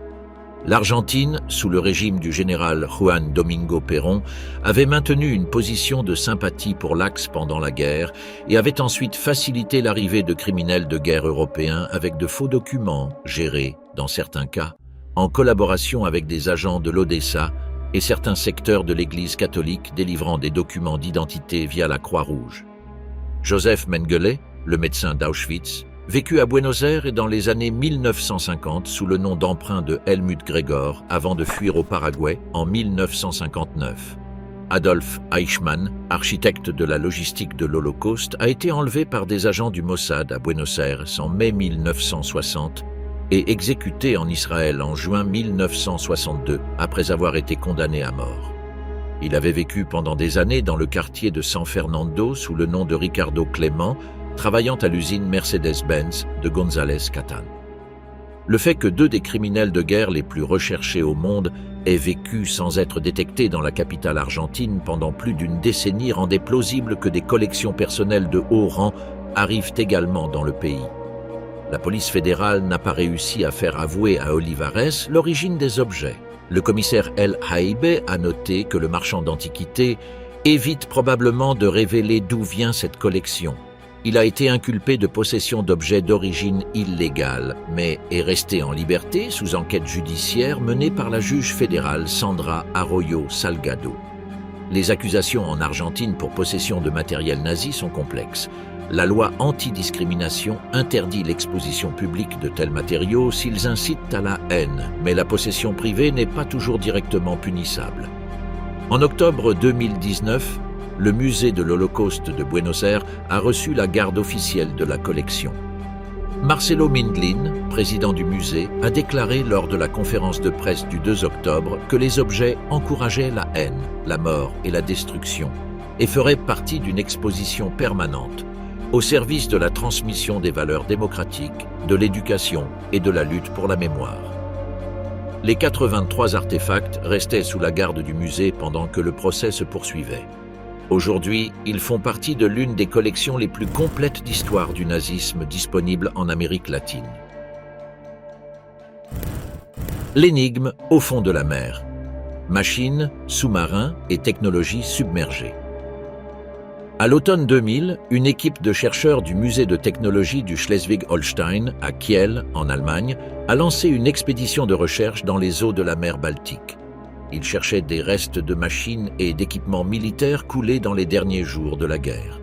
L'Argentine, sous le régime du général Juan Domingo Perón, avait maintenu une position de sympathie pour l'Axe pendant la guerre et avait ensuite facilité l'arrivée de criminels de guerre européens avec de faux documents gérés, dans certains cas, en collaboration avec des agents de l'Odessa et certains secteurs de l'Église catholique délivrant des documents d'identité via la Croix-Rouge. Joseph Mengele, le médecin d'Auschwitz, vécut à Buenos Aires dans les années 1950 sous le nom d'emprunt de Helmut Gregor avant de fuir au Paraguay en 1959. Adolf Eichmann, architecte de la logistique de l'Holocauste, a été enlevé par des agents du Mossad à Buenos Aires en mai 1960 et exécuté en Israël en juin 1962 après avoir été condamné à mort. Il avait vécu pendant des années dans le quartier de San Fernando sous le nom de Ricardo Clément, travaillant à l'usine Mercedes-Benz de González Catán. Le fait que deux des criminels de guerre les plus recherchés au monde aient vécu sans être détectés dans la capitale argentine pendant plus d'une décennie rendait plausible que des collections personnelles de haut rang arrivent également dans le pays. La police fédérale n'a pas réussi à faire avouer à Olivares l'origine des objets. Le commissaire El Haïbe a noté que le marchand d'antiquités évite probablement de révéler d'où vient cette collection. Il a été inculpé de possession d'objets d'origine illégale, mais est resté en liberté sous enquête judiciaire menée par la juge fédérale Sandra Arroyo Salgado. Les accusations en Argentine pour possession de matériel nazi sont complexes. La loi antidiscrimination interdit l'exposition publique de tels matériaux s'ils incitent à la haine, mais la possession privée n'est pas toujours directement punissable. En octobre 2019, le musée de l'Holocauste de Buenos Aires a reçu la garde officielle de la collection. Marcelo Mindlin, président du musée, a déclaré lors de la conférence de presse du 2 octobre que les objets encourageaient la haine, la mort et la destruction et feraient partie d'une exposition permanente au service de la transmission des valeurs démocratiques, de l'éducation et de la lutte pour la mémoire. Les 83 artefacts restaient sous la garde du musée pendant que le procès se poursuivait. Aujourd'hui, ils font partie de l'une des collections les plus complètes d'histoire du nazisme disponible en Amérique latine. L'énigme au fond de la mer. Machines, sous-marins et technologies submergées. À l'automne 2000, une équipe de chercheurs du musée de technologie du Schleswig-Holstein, à Kiel, en Allemagne, a lancé une expédition de recherche dans les eaux de la mer Baltique. Ils cherchaient des restes de machines et d'équipements militaires coulés dans les derniers jours de la guerre.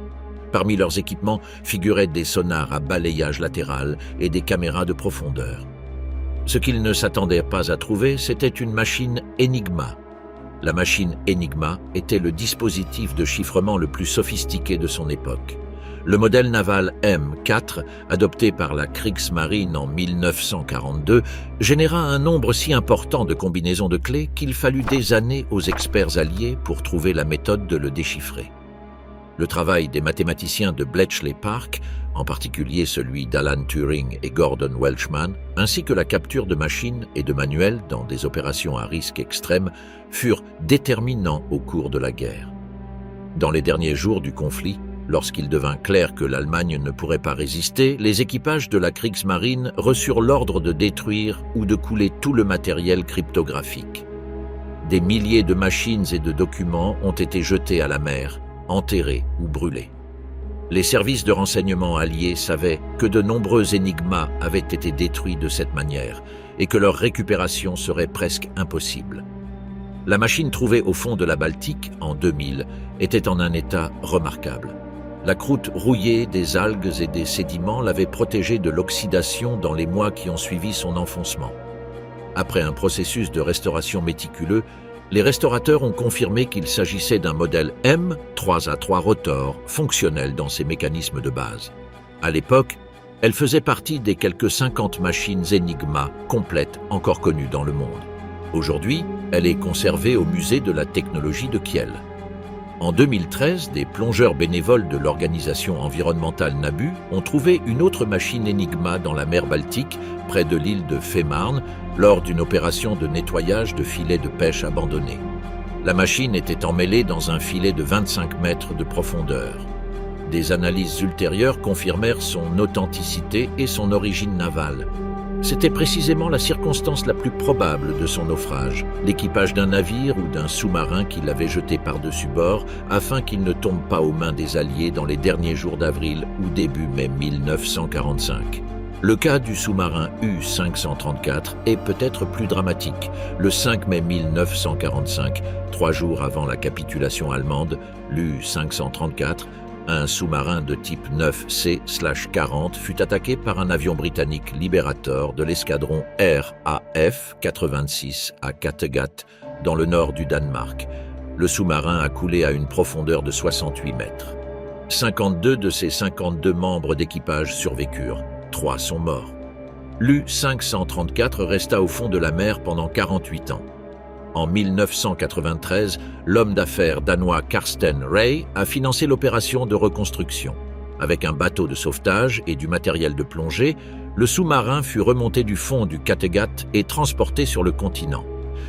Parmi leurs équipements figuraient des sonars à balayage latéral et des caméras de profondeur. Ce qu'ils ne s'attendaient pas à trouver, c'était une machine Enigma. La machine Enigma était le dispositif de chiffrement le plus sophistiqué de son époque. Le modèle naval M4, adopté par la Kriegsmarine en 1942, généra un nombre si important de combinaisons de clés qu'il fallut des années aux experts alliés pour trouver la méthode de le déchiffrer. Le travail des mathématiciens de Bletchley Park, en particulier celui d'Alan Turing et Gordon Welshman, ainsi que la capture de machines et de manuels dans des opérations à risque extrême, furent déterminants au cours de la guerre. Dans les derniers jours du conflit, lorsqu'il devint clair que l'Allemagne ne pourrait pas résister, les équipages de la Kriegsmarine reçurent l'ordre de détruire ou de couler tout le matériel cryptographique. Des milliers de machines et de documents ont été jetés à la mer, enterrés ou brûlés. Les services de renseignement alliés savaient que de nombreux énigmas avaient été détruits de cette manière et que leur récupération serait presque impossible. La machine trouvée au fond de la Baltique, en 2000, était en un état remarquable. La croûte rouillée des algues et des sédiments l'avait protégée de l'oxydation dans les mois qui ont suivi son enfoncement. Après un processus de restauration méticuleux, les restaurateurs ont confirmé qu'il s'agissait d'un modèle M 3A3 rotor fonctionnel dans ses mécanismes de base. À l'époque, elle faisait partie des quelques 50 machines Enigma complètes encore connues dans le monde. Aujourd'hui, Elle est conservée au musée de la technologie de Kiel. En 2013, des plongeurs bénévoles de l'organisation environnementale NABU ont trouvé une autre machine Enigma dans la mer Baltique, près de l'île de Fehmarn, lors d'une opération de nettoyage de filets de pêche abandonnés. La machine était emmêlée dans un filet de 25 mètres de profondeur. Des analyses ultérieures confirmèrent son authenticité et son origine navale. C'était précisément la circonstance la plus probable de son naufrage, l'équipage d'un navire ou d'un sous-marin qui l'avait jeté par-dessus bord afin qu'il ne tombe pas aux mains des Alliés dans les derniers jours d'avril ou début mai 1945. Le cas du sous-marin U-534 est peut-être plus dramatique. Le 5 mai 1945, 3 jours avant la capitulation allemande, l'U-534, un sous-marin de type 9C/40 fut attaqué par un avion britannique Liberator de l'escadron RAF 86 à Kattegat, dans le nord du Danemark. Le sous-marin a coulé à une profondeur de 68 mètres. 52 de ses 52 membres d'équipage survécurent. 3 sont morts. L'U-534 resta au fond de la mer pendant 48 ans. En 1993, l'homme d'affaires danois Carsten Ray a financé l'opération de reconstruction. Avec un bateau de sauvetage et du matériel de plongée, le sous-marin fut remonté du fond du Kattegat et transporté sur le continent.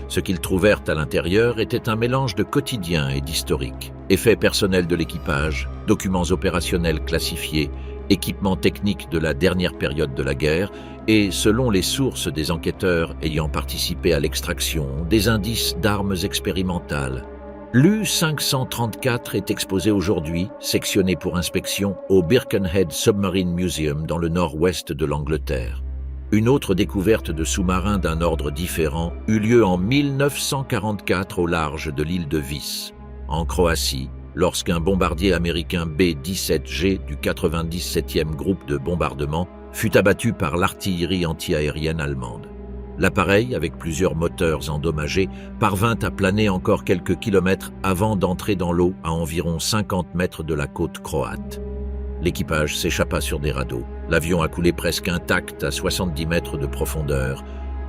Ce qu'ils trouvèrent à l'intérieur était un mélange de quotidien et d'historique. Effets personnels de l'équipage, documents opérationnels classifiés, équipements techniques de la dernière période de la guerre et, selon les sources des enquêteurs ayant participé à l'extraction, des indices d'armes expérimentales. L'U-534 est exposé aujourd'hui, sectionné pour inspection, au Birkenhead Submarine Museum dans le nord-ouest de l'Angleterre. Une autre découverte de sous-marins d'un ordre différent eut lieu en 1944 au large de l'île de Vis, en Croatie, lorsqu'un bombardier américain B-17G du 97e groupe de bombardement fut abattu par l'artillerie antiaérienne allemande. L'appareil, avec plusieurs moteurs endommagés, parvint à planer encore quelques kilomètres avant d'entrer dans l'eau à environ 50 mètres de la côte croate. L'équipage s'échappa sur des radeaux. L'avion a coulé presque intact à 70 mètres de profondeur.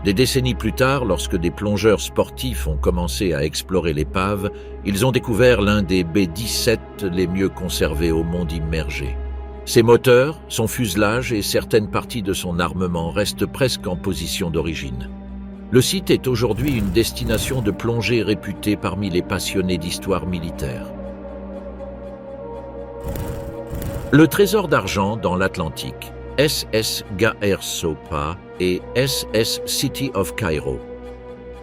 Des décennies plus tard, lorsque des plongeurs sportifs ont commencé à explorer l'épave, ils ont découvert l'un des B-17 les mieux conservés au monde immergé. Ses moteurs, son fuselage et certaines parties de son armement restent presque en position d'origine. Le site est aujourd'hui une destination de plongée réputée parmi les passionnés d'histoire militaire. Le trésor d'argent dans l'Atlantique, SS Gaer-Sopa et SS City of Cairo.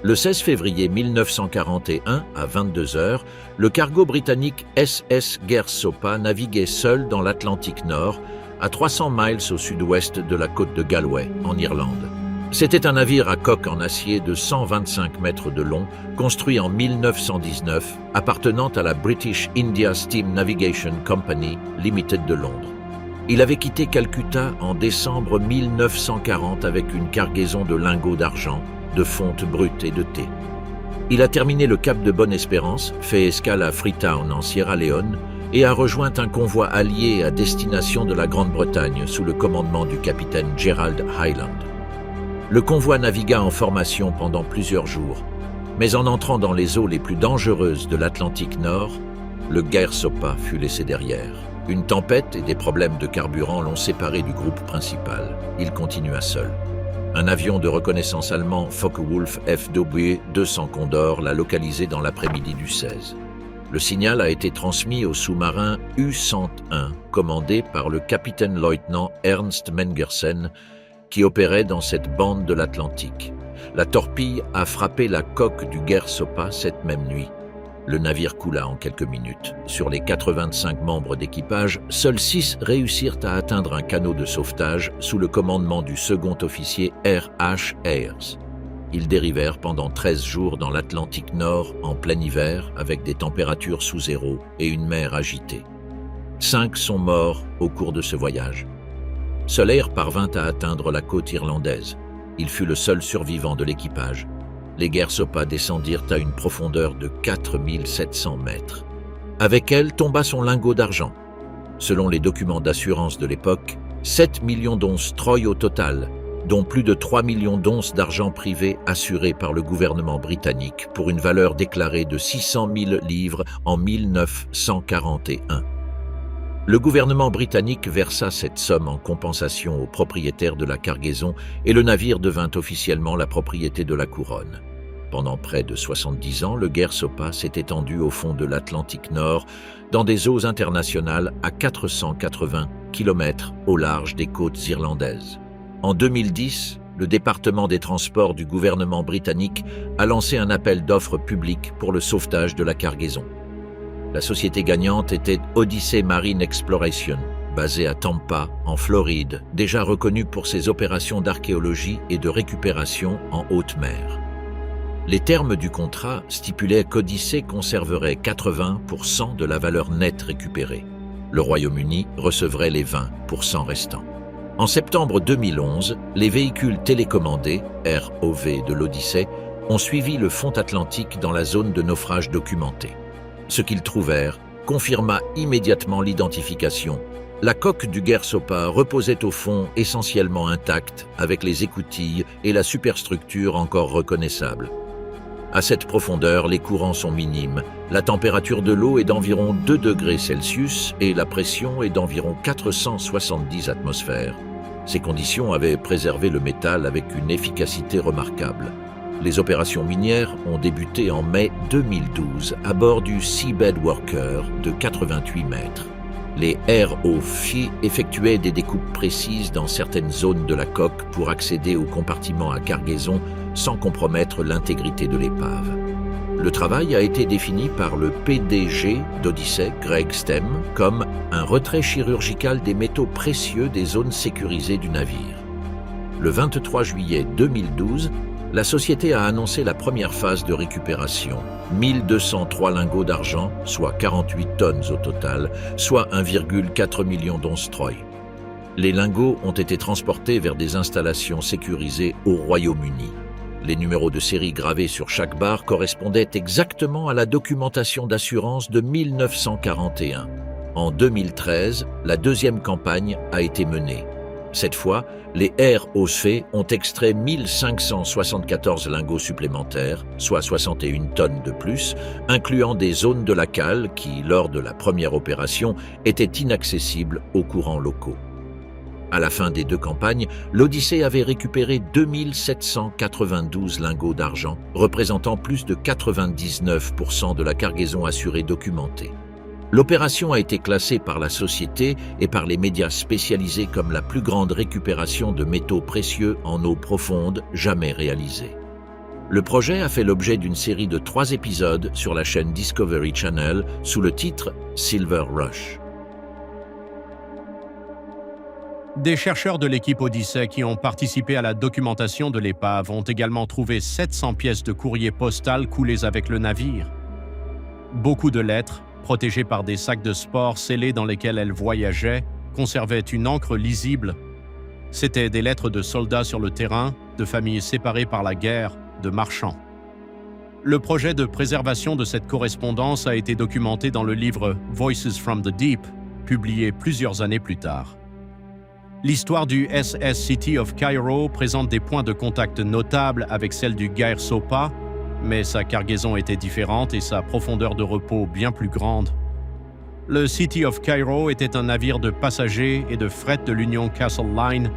Le 16 février 1941, à 22 h, le cargo britannique SS Gaer-Sopa naviguait seul dans l'Atlantique Nord, à 300 miles au sud-ouest de la côte de Galway, en Irlande. C'était un navire à coque en acier de 125 mètres de long, construit en 1919, appartenant à la British India Steam Navigation Company Limited de Londres. Il avait quitté Calcutta en décembre 1940 avec une cargaison de lingots d'argent, de fonte brute et de thé. Il a terminé le cap de Bonne-Espérance, fait escale à Freetown en Sierra Leone et a rejoint un convoi allié à destination de la Grande-Bretagne sous le commandement du capitaine Gerald Hyland. Le convoi navigua en formation pendant plusieurs jours, mais en entrant dans les eaux les plus dangereuses de l'Atlantique Nord, le Gaer-Sopa fut laissé derrière. Une tempête et des problèmes de carburant l'ont séparé du groupe principal. Il continua seul. Un avion de reconnaissance allemand Focke-Wulf FW-200 Condor l'a localisé dans l'après-midi du 16. Le signal a été transmis au sous-marin U-101, commandé par le capitaine-lieutenant Ernst Mengersen, qui opérait dans cette bande de l'Atlantique. La torpille a frappé la coque du Gaer-Sopa cette même nuit. Le navire coula en quelques minutes. Sur les 85 membres d'équipage, seuls 6 réussirent à atteindre un canot de sauvetage sous le commandement du second officier R.H. Ayers. Ils dérivèrent pendant 13 jours dans l'Atlantique Nord en plein hiver avec des températures sous zéro et une mer agitée. 5 sont morts au cours de ce voyage. Seul Ayers parvint à atteindre la côte irlandaise. Il fut le seul survivant de l'équipage. Les Gaer-Sopa descendirent à une profondeur de 4700 mètres. Avec elle tomba son lingot d'argent. Selon les documents d'assurance de l'époque, 7 millions d'onces Troy au total, dont plus de 3 millions d'onces d'argent privé assurées par le gouvernement britannique pour une valeur déclarée de 600 000 livres en 1941. Le gouvernement britannique versa cette somme en compensation aux propriétaires de la cargaison et le navire devint officiellement la propriété de la couronne. Pendant près de 70 ans, le Guerre Sopa s'est étendu au fond de l'Atlantique Nord, dans des eaux internationales à 480 km au large des côtes irlandaises. En 2010, le département des transports du gouvernement britannique a lancé un appel d'offres public pour le sauvetage de la cargaison. La société gagnante était Odyssey Marine Exploration, basée à Tampa, en Floride, déjà reconnue pour ses opérations d'archéologie et de récupération en haute mer. Les termes du contrat stipulaient qu'Odyssey conserverait 80% de la valeur nette récupérée. Le Royaume-Uni recevrait les 20% restants. En septembre 2011, les véhicules télécommandés, ROV de l'Odyssey, ont suivi le fond atlantique dans la zone de naufrage documentée. Ce qu'ils trouvèrent confirma immédiatement l'identification. La coque du Guerre Sopa reposait au fond essentiellement intacte, avec les écoutilles et la superstructure encore reconnaissables. À cette profondeur, les courants sont minimes. La température de l'eau est d'environ 2 degrés Celsius et la pression est d'environ 470 atmosphères. Ces conditions avaient préservé le métal avec une efficacité remarquable. Les opérations minières ont débuté en mai 2012 à bord du Seabed Worker de 88 mètres. Les ROV effectuaient des découpes précises dans certaines zones de la coque pour accéder au compartiment à cargaison sans compromettre l'intégrité de l'épave. Le travail a été défini par le PDG d'Odyssey, Greg Stem, comme un retrait chirurgical des métaux précieux des zones sécurisées du navire. Le 23 juillet 2012, la société a annoncé la première phase de récupération, 1203 lingots d'argent, soit 48 tonnes au total, soit 1,4 million d'onces troy. Les lingots ont été transportés vers des installations sécurisées au Royaume-Uni. Les numéros de série gravés sur chaque barre correspondaient exactement à la documentation d'assurance de 1941. En 2013, la deuxième campagne a été menée. Cette fois, les ROV ont extrait 1574 lingots supplémentaires, soit 61 tonnes de plus, incluant des zones de la cale qui, lors de la première opération, étaient inaccessibles aux courants locaux. À la fin des deux campagnes, l'Odyssey avait récupéré 2792 lingots d'argent, représentant plus de 99% de la cargaison assurée documentée. L'opération a été classée par la société et par les médias spécialisés comme la plus grande récupération de métaux précieux en eau profonde jamais réalisée. Le projet a fait l'objet d'une série de 3 épisodes sur la chaîne Discovery Channel sous le titre Silver Rush. Des chercheurs de l'équipe Odyssey qui ont participé à la documentation de l'épave ont également trouvé 700 pièces de courrier postal coulées avec le navire. Beaucoup de lettres, protégées par des sacs de sport scellés dans lesquels elles voyageaient, conservaient une encre lisible. C'étaient des lettres de soldats sur le terrain, de familles séparées par la guerre, de marchands. Le projet de préservation de cette correspondance a été documenté dans le livre Voices from the Deep, publié plusieurs années plus tard. L'histoire du SS City of Cairo présente des points de contact notables avec celle du Guerre Sopa, mais sa cargaison était différente et sa profondeur de repos bien plus grande. Le City of Cairo était un navire de passagers et de fret de l'Union Castle Line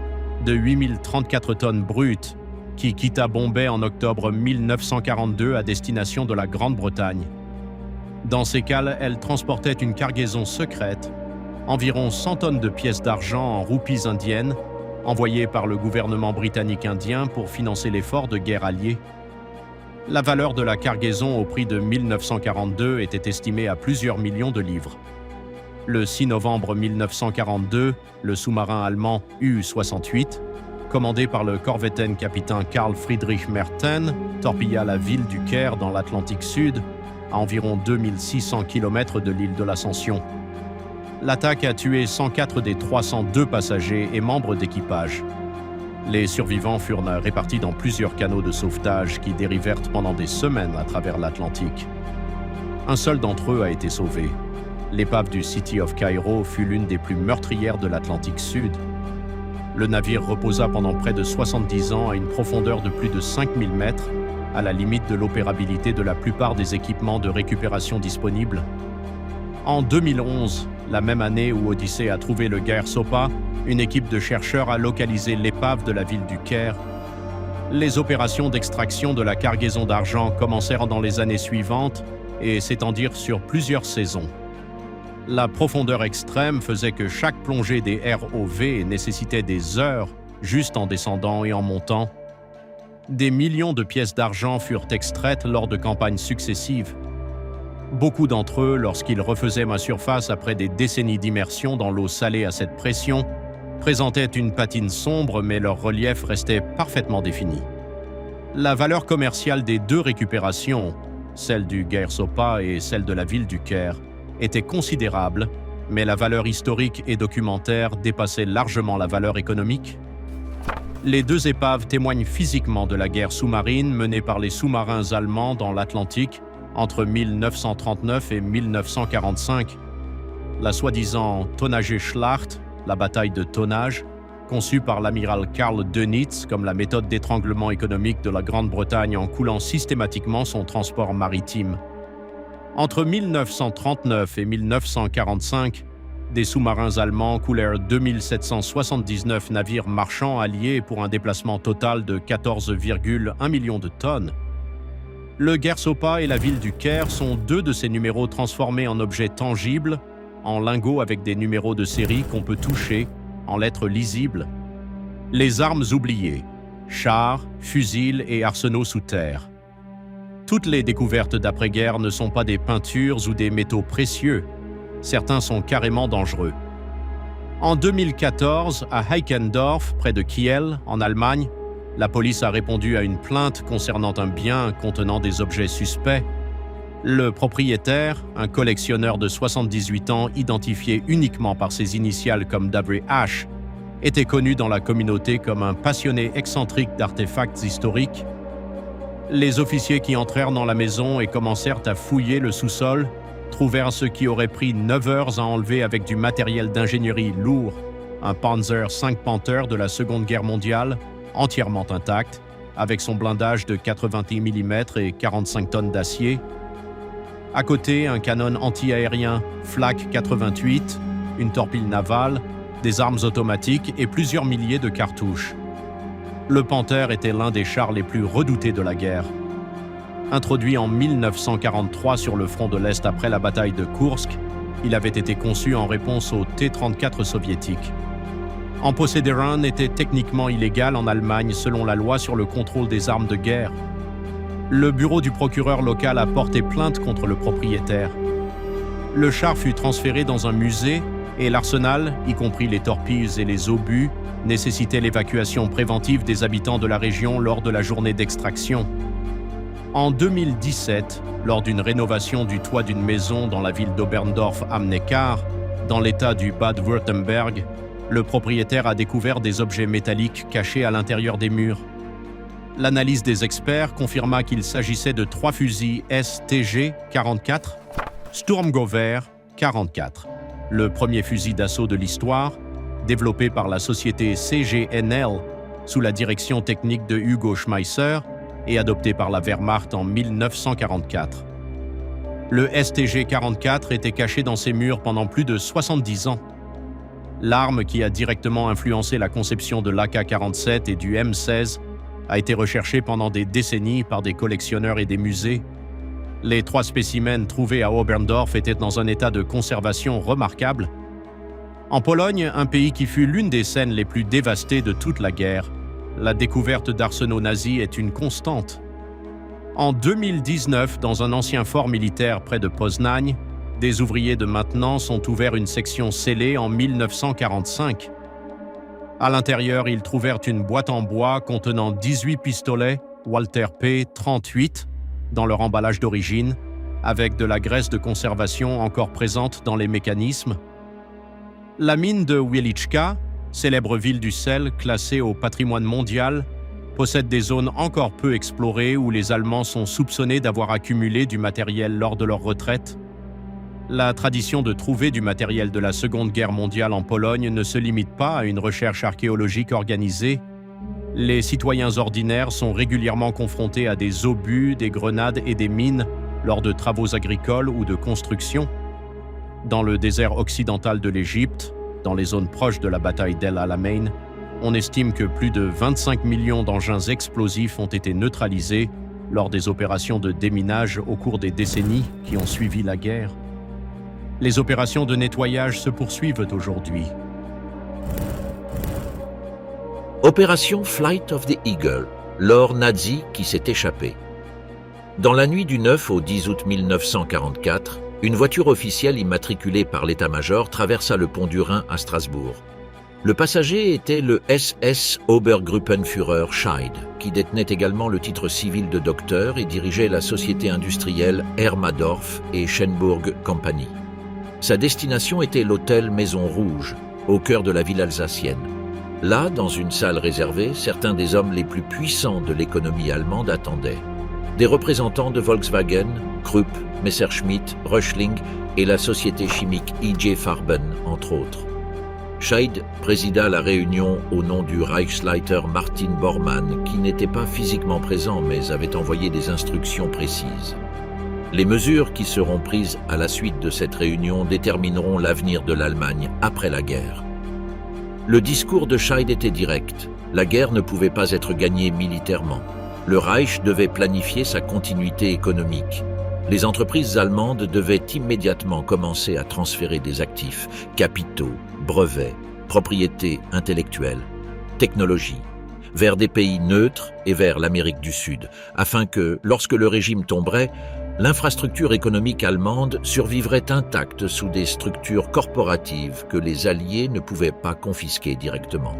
de 8034 tonnes brutes qui quitta Bombay en octobre 1942 à destination de la Grande-Bretagne. Dans ces cales, elle transportait une cargaison secrète, environ 100 tonnes de pièces d'argent en roupies indiennes, envoyées par le gouvernement britannique indien pour financer l'effort de guerre allié. La valeur de la cargaison au prix de 1942 était estimée à plusieurs millions de livres. Le 6 novembre 1942, le sous-marin allemand U-68, commandé par le corvetten-capitaine Karl Friedrich Merten, torpilla la ville du Caire dans l'Atlantique Sud, à environ 2600 km de l'île de l'Ascension. L'attaque a tué 104 des 302 passagers et membres d'équipage. Les survivants furent répartis dans plusieurs canaux de sauvetage qui dérivèrent pendant des semaines à travers l'Atlantique. Un seul d'entre eux a été sauvé. L'épave du City of Cairo fut l'une des plus meurtrières de l'Atlantique Sud. Le navire reposa pendant près de 70 ans à une profondeur de plus de 5000 mètres, à la limite de l'opérabilité de la plupart des équipements de récupération disponibles. En 2011, la même année où Odyssey a trouvé le Guer Sopa, une équipe de chercheurs a localisé l'épave de la ville du Caire. Les opérations d'extraction de la cargaison d'argent commencèrent dans les années suivantes et s'étendirent sur plusieurs saisons. La profondeur extrême faisait que chaque plongée des ROV nécessitait des heures juste en descendant et en montant. Des millions de pièces d'argent furent extraites lors de campagnes successives. Beaucoup d'entre eux, lorsqu'ils refaisaient ma surface après des décennies d'immersion dans l'eau salée à cette pression, présentaient une patine sombre mais leur relief restait parfaitement défini. La valeur commerciale des deux récupérations, celle du Guer Sopa et celle de la ville du Caire, était considérable, mais la valeur historique et documentaire dépassait largement la valeur économique. Les deux épaves témoignent physiquement de la guerre sous-marine menée par les sous-marins allemands dans l'Atlantique entre 1939 et 1945. La soi-disant Tonnage-Schlacht, la bataille de tonnage, conçue par l'amiral Karl Dönitz comme la méthode d'étranglement économique de la Grande-Bretagne en coulant systématiquement son transport maritime. Entre 1939 et 1945, des sous-marins allemands coulèrent 2779 navires marchands alliés pour un déplacement total de 14,1 millions de tonnes. Le Guer Sopa et la ville du Caire sont deux de ces numéros transformés en objets tangibles, en lingots avec des numéros de série qu'on peut toucher, en lettres lisibles. Les armes oubliées, chars, fusils et arsenaux sous terre. Toutes les découvertes d'après-guerre ne sont pas des peintures ou des métaux précieux. Certains sont carrément dangereux. En 2014, à Heikendorf, près de Kiel, en Allemagne, la police a répondu à une plainte concernant un bien contenant des objets suspects. Le propriétaire, un collectionneur de 78 ans identifié uniquement par ses initiales comme WH, était connu dans la communauté comme un passionné excentrique d'artefacts historiques. Les officiers qui entrèrent dans la maison et commencèrent à fouiller le sous-sol trouvèrent ce qui aurait pris 9 heures à enlever avec du matériel d'ingénierie lourd, un Panzer V Panther de la Seconde Guerre mondiale, entièrement intact, avec son blindage de 81 mm et 45 tonnes d'acier. À côté, un canon anti-aérien Flak 88, une torpille navale, des armes automatiques et plusieurs milliers de cartouches. Le Panther était l'un des chars les plus redoutés de la guerre. Introduit en 1943 sur le front de l'Est après la bataille de Koursk, il avait été conçu en réponse aux T-34 soviétiques. En posséder un était techniquement illégal en Allemagne selon la loi sur le contrôle des armes de guerre. Le bureau du procureur local a porté plainte contre le propriétaire. Le char fut transféré dans un musée et l'arsenal, y compris les torpilles et les obus, nécessitait l'évacuation préventive des habitants de la région lors de la journée d'extraction. En 2017, lors d'une rénovation du toit d'une maison dans la ville d'Oberndorf am Neckar, dans l'état du Bade-Württemberg, le propriétaire a découvert des objets métalliques cachés à l'intérieur des murs. L'analyse des experts confirma qu'il s'agissait de 3 fusils STG-44, Sturmgewehr 44, le premier fusil d'assaut de l'histoire, développé par la société CGNL sous la direction technique de Hugo Schmeisser et adopté par la Wehrmacht en 1944. Le STG-44 était caché dans ces murs pendant plus de 70 ans. L'arme qui a directement influencé la conception de l'AK-47 et du M16 a été recherchée pendant des décennies par des collectionneurs et des musées. Les 3 spécimens trouvés à Oberndorf étaient dans un état de conservation remarquable. En Pologne, un pays qui fut l'une des scènes les plus dévastées de toute la guerre, la découverte d'arsenaux nazis est une constante. En 2019, dans un ancien fort militaire près de Poznań, des ouvriers de maintenance ont ouvert une section scellée en 1945. À l'intérieur, ils trouvèrent une boîte en bois contenant 18 pistolets Walter P-38 dans leur emballage d'origine, avec de la graisse de conservation encore présente dans les mécanismes. La mine de Wieliczka, célèbre ville du sel classée au patrimoine mondial, possède des zones encore peu explorées où les Allemands sont soupçonnés d'avoir accumulé du matériel lors de leur retraite. La tradition de trouver du matériel de la Seconde Guerre mondiale en Pologne ne se limite pas à une recherche archéologique organisée. Les citoyens ordinaires sont régulièrement confrontés à des obus, des grenades et des mines lors de travaux agricoles ou de construction. Dans le désert occidental de l'Égypte, dans les zones proches de la bataille d'El Alamein, on estime que plus de 25 millions d'engins explosifs ont été neutralisés lors des opérations de déminage au cours des décennies qui ont suivi la guerre. Les opérations de nettoyage se poursuivent aujourd'hui. Opération Flight of the Eagle, l'or nazi qui s'est échappé. Dans la nuit du 9 au 10 août 1944, une voiture officielle immatriculée par l'état-major traversa le pont du Rhin à Strasbourg. Le passager était le SS Obergruppenführer Scheid, qui détenait également le titre civil de docteur et dirigeait la société industrielle Hermadorf et Schenburg Company. Sa destination était l'hôtel Maison Rouge, au cœur de la ville alsacienne. Là, dans une salle réservée, certains des hommes les plus puissants de l'économie allemande attendaient. Des représentants de Volkswagen, Krupp, Messerschmitt, Röchling et la société chimique IG Farben, entre autres. Scheid présida la réunion au nom du Reichsleiter Martin Bormann, qui n'était pas physiquement présent mais avait envoyé des instructions précises. Les mesures qui seront prises à la suite de cette réunion détermineront l'avenir de l'Allemagne après la guerre. Le discours de Scheid était direct. La guerre ne pouvait pas être gagnée militairement. Le Reich devait planifier sa continuité économique. Les entreprises allemandes devaient immédiatement commencer à transférer des actifs, capitaux, brevets, propriétés intellectuelles, technologies, vers des pays neutres et vers l'Amérique du Sud, afin que, lorsque le régime tomberait, l'infrastructure économique allemande survivrait intacte sous des structures corporatives que les Alliés ne pouvaient pas confisquer directement.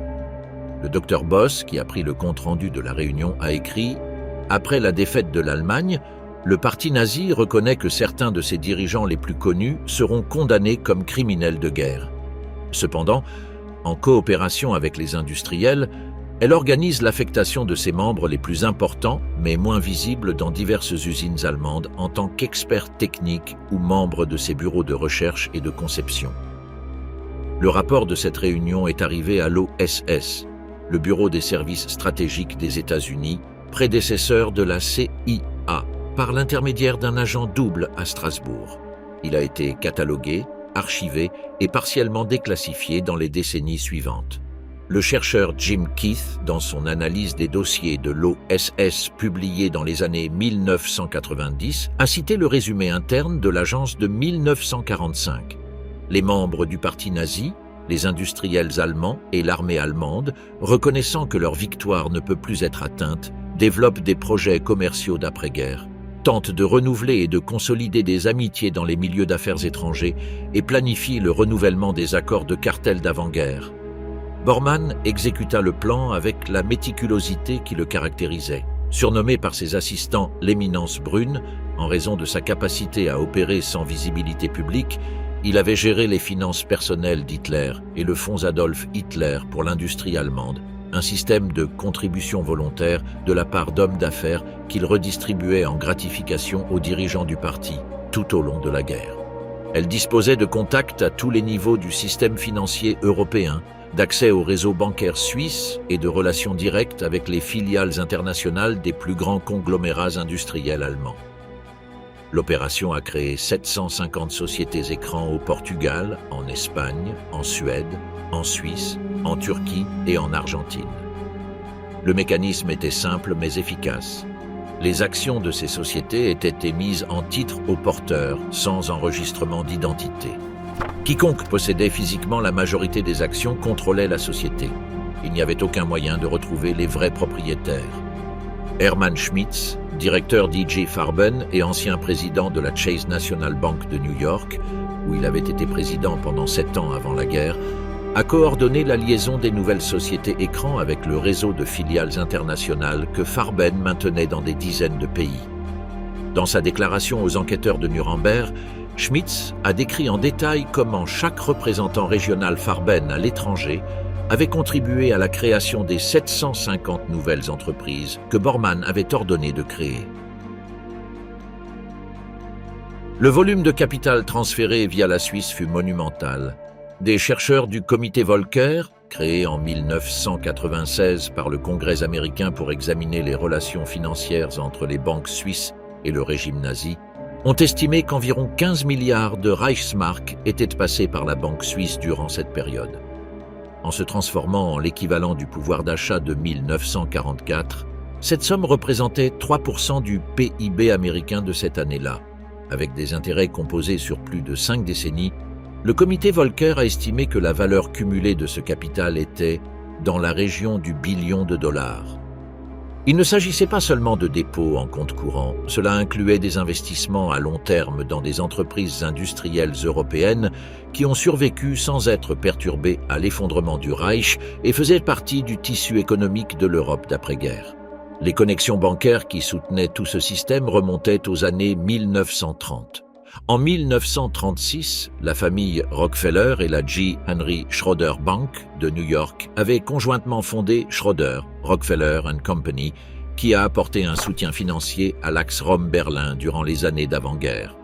Le docteur Boss, qui a pris le compte-rendu de la réunion, a écrit « Après la défaite de l'Allemagne, le parti nazi reconnaît que certains de ses dirigeants les plus connus seront condamnés comme criminels de guerre. Cependant, en coopération avec les industriels, elle organise l'affectation de ses membres les plus importants, mais moins visibles dans diverses usines allemandes en tant qu'experts techniques ou membres de ses bureaux de recherche et de conception. Le rapport de cette réunion est arrivé à l'OSS, le Bureau des services stratégiques des États-Unis, prédécesseur de la CIA, par l'intermédiaire d'un agent double à Strasbourg. Il a été catalogué, archivé et partiellement déclassifié dans les décennies suivantes. Le chercheur Jim Keith, dans son analyse des dossiers de l'OSS publié dans les années 1990, a cité le résumé interne de l'agence de 1945. Les membres du parti nazi, les industriels allemands et l'armée allemande, reconnaissant que leur victoire ne peut plus être atteinte, développent des projets commerciaux d'après-guerre, tentent de renouveler et de consolider des amitiés dans les milieux d'affaires étrangers et planifient le renouvellement des accords de cartel d'avant-guerre. Bormann exécuta le plan avec la méticulosité qui le caractérisait. Surnommé par ses assistants l'éminence brune, en raison de sa capacité à opérer sans visibilité publique, il avait géré les finances personnelles d'Hitler et le fonds Adolf Hitler pour l'industrie allemande, un système de contribution volontaire de la part d'hommes d'affaires qu'il redistribuait en gratification aux dirigeants du parti tout au long de la guerre. Elle disposait de contacts à tous les niveaux du système financier européen, d'accès au réseau bancaire suisse et de relations directes avec les filiales internationales des plus grands conglomérats industriels allemands. L'opération a créé 750 sociétés écrans au Portugal, en Espagne, en Suède, en Suisse, en Turquie et en Argentine. Le mécanisme était simple mais efficace. Les actions de ces sociétés étaient émises en titre au porteur, sans enregistrement d'identité. Quiconque possédait physiquement la majorité des actions contrôlait la société. Il n'y avait aucun moyen de retrouver les vrais propriétaires. Hermann Schmitz, directeur d'IG Farben et ancien président de la Chase National Bank de New York, où il avait été président pendant 7 ans avant la guerre, a coordonné la liaison des nouvelles sociétés écrans avec le réseau de filiales internationales que Farben maintenait dans des dizaines de pays. Dans sa déclaration aux enquêteurs de Nuremberg, Schmitz a décrit en détail comment chaque représentant régional Farben à l'étranger avait contribué à la création des 750 nouvelles entreprises que Bormann avait ordonné de créer. Le volume de capital transféré via la Suisse fut monumental. Des chercheurs du comité Volcker, créé en 1996 par le Congrès américain pour examiner les relations financières entre les banques suisses et le régime nazi, ont estimé qu'environ 15 milliards de Reichsmark étaient passés par la banque suisse durant cette période. En se transformant en l'équivalent du pouvoir d'achat de 1944, cette somme représentait 3% du PIB américain de cette année-là. Avec des intérêts composés sur plus de 5 décennies, le comité Volcker a estimé que la valeur cumulée de ce capital était dans la région du billion de dollars. Il ne s'agissait pas seulement de dépôts en compte courant, cela incluait des investissements à long terme dans des entreprises industrielles européennes qui ont survécu sans être perturbées à l'effondrement du Reich et faisaient partie du tissu économique de l'Europe d'après-guerre. Les connexions bancaires qui soutenaient tout ce système remontaient aux années 1930. En 1936, la famille Rockefeller et la J. Henry Schroeder Bank de New York avaient conjointement fondé Schroeder, Rockefeller & Company, qui a apporté un soutien financier à l'axe Rome-Berlin durant les années d'avant-guerre.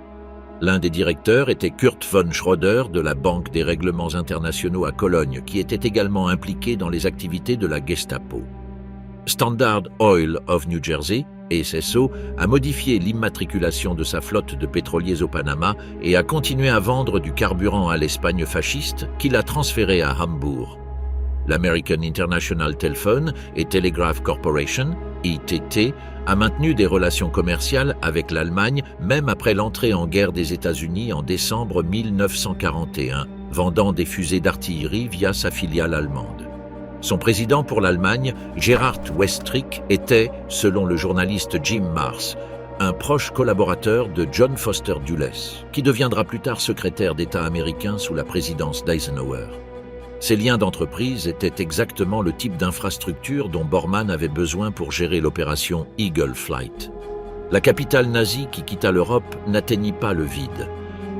L'un des directeurs était Kurt von Schroeder de la Banque des règlements internationaux à Cologne, qui était également impliqué dans les activités de la Gestapo. Standard Oil of New Jersey, SSO, a modifié l'immatriculation de sa flotte de pétroliers au Panama et a continué à vendre du carburant à l'Espagne fasciste qu'il a transféré à Hambourg. L'American International Telephone et Telegraph Corporation, ITT, a maintenu des relations commerciales avec l'Allemagne même après l'entrée en guerre des États-Unis en décembre 1941, vendant des fusées d'artillerie via sa filiale allemande. Son président pour l'Allemagne, Gerhard Westrick, était, selon le journaliste Jim Marrs, un proche collaborateur de John Foster Dulles, qui deviendra plus tard secrétaire d'État américain sous la présidence d'Eisenhower. Ces liens d'entreprise étaient exactement le type d'infrastructure dont Bormann avait besoin pour gérer l'opération Eagle Flight. La capitale nazie qui quitta l'Europe n'atteignit pas le vide.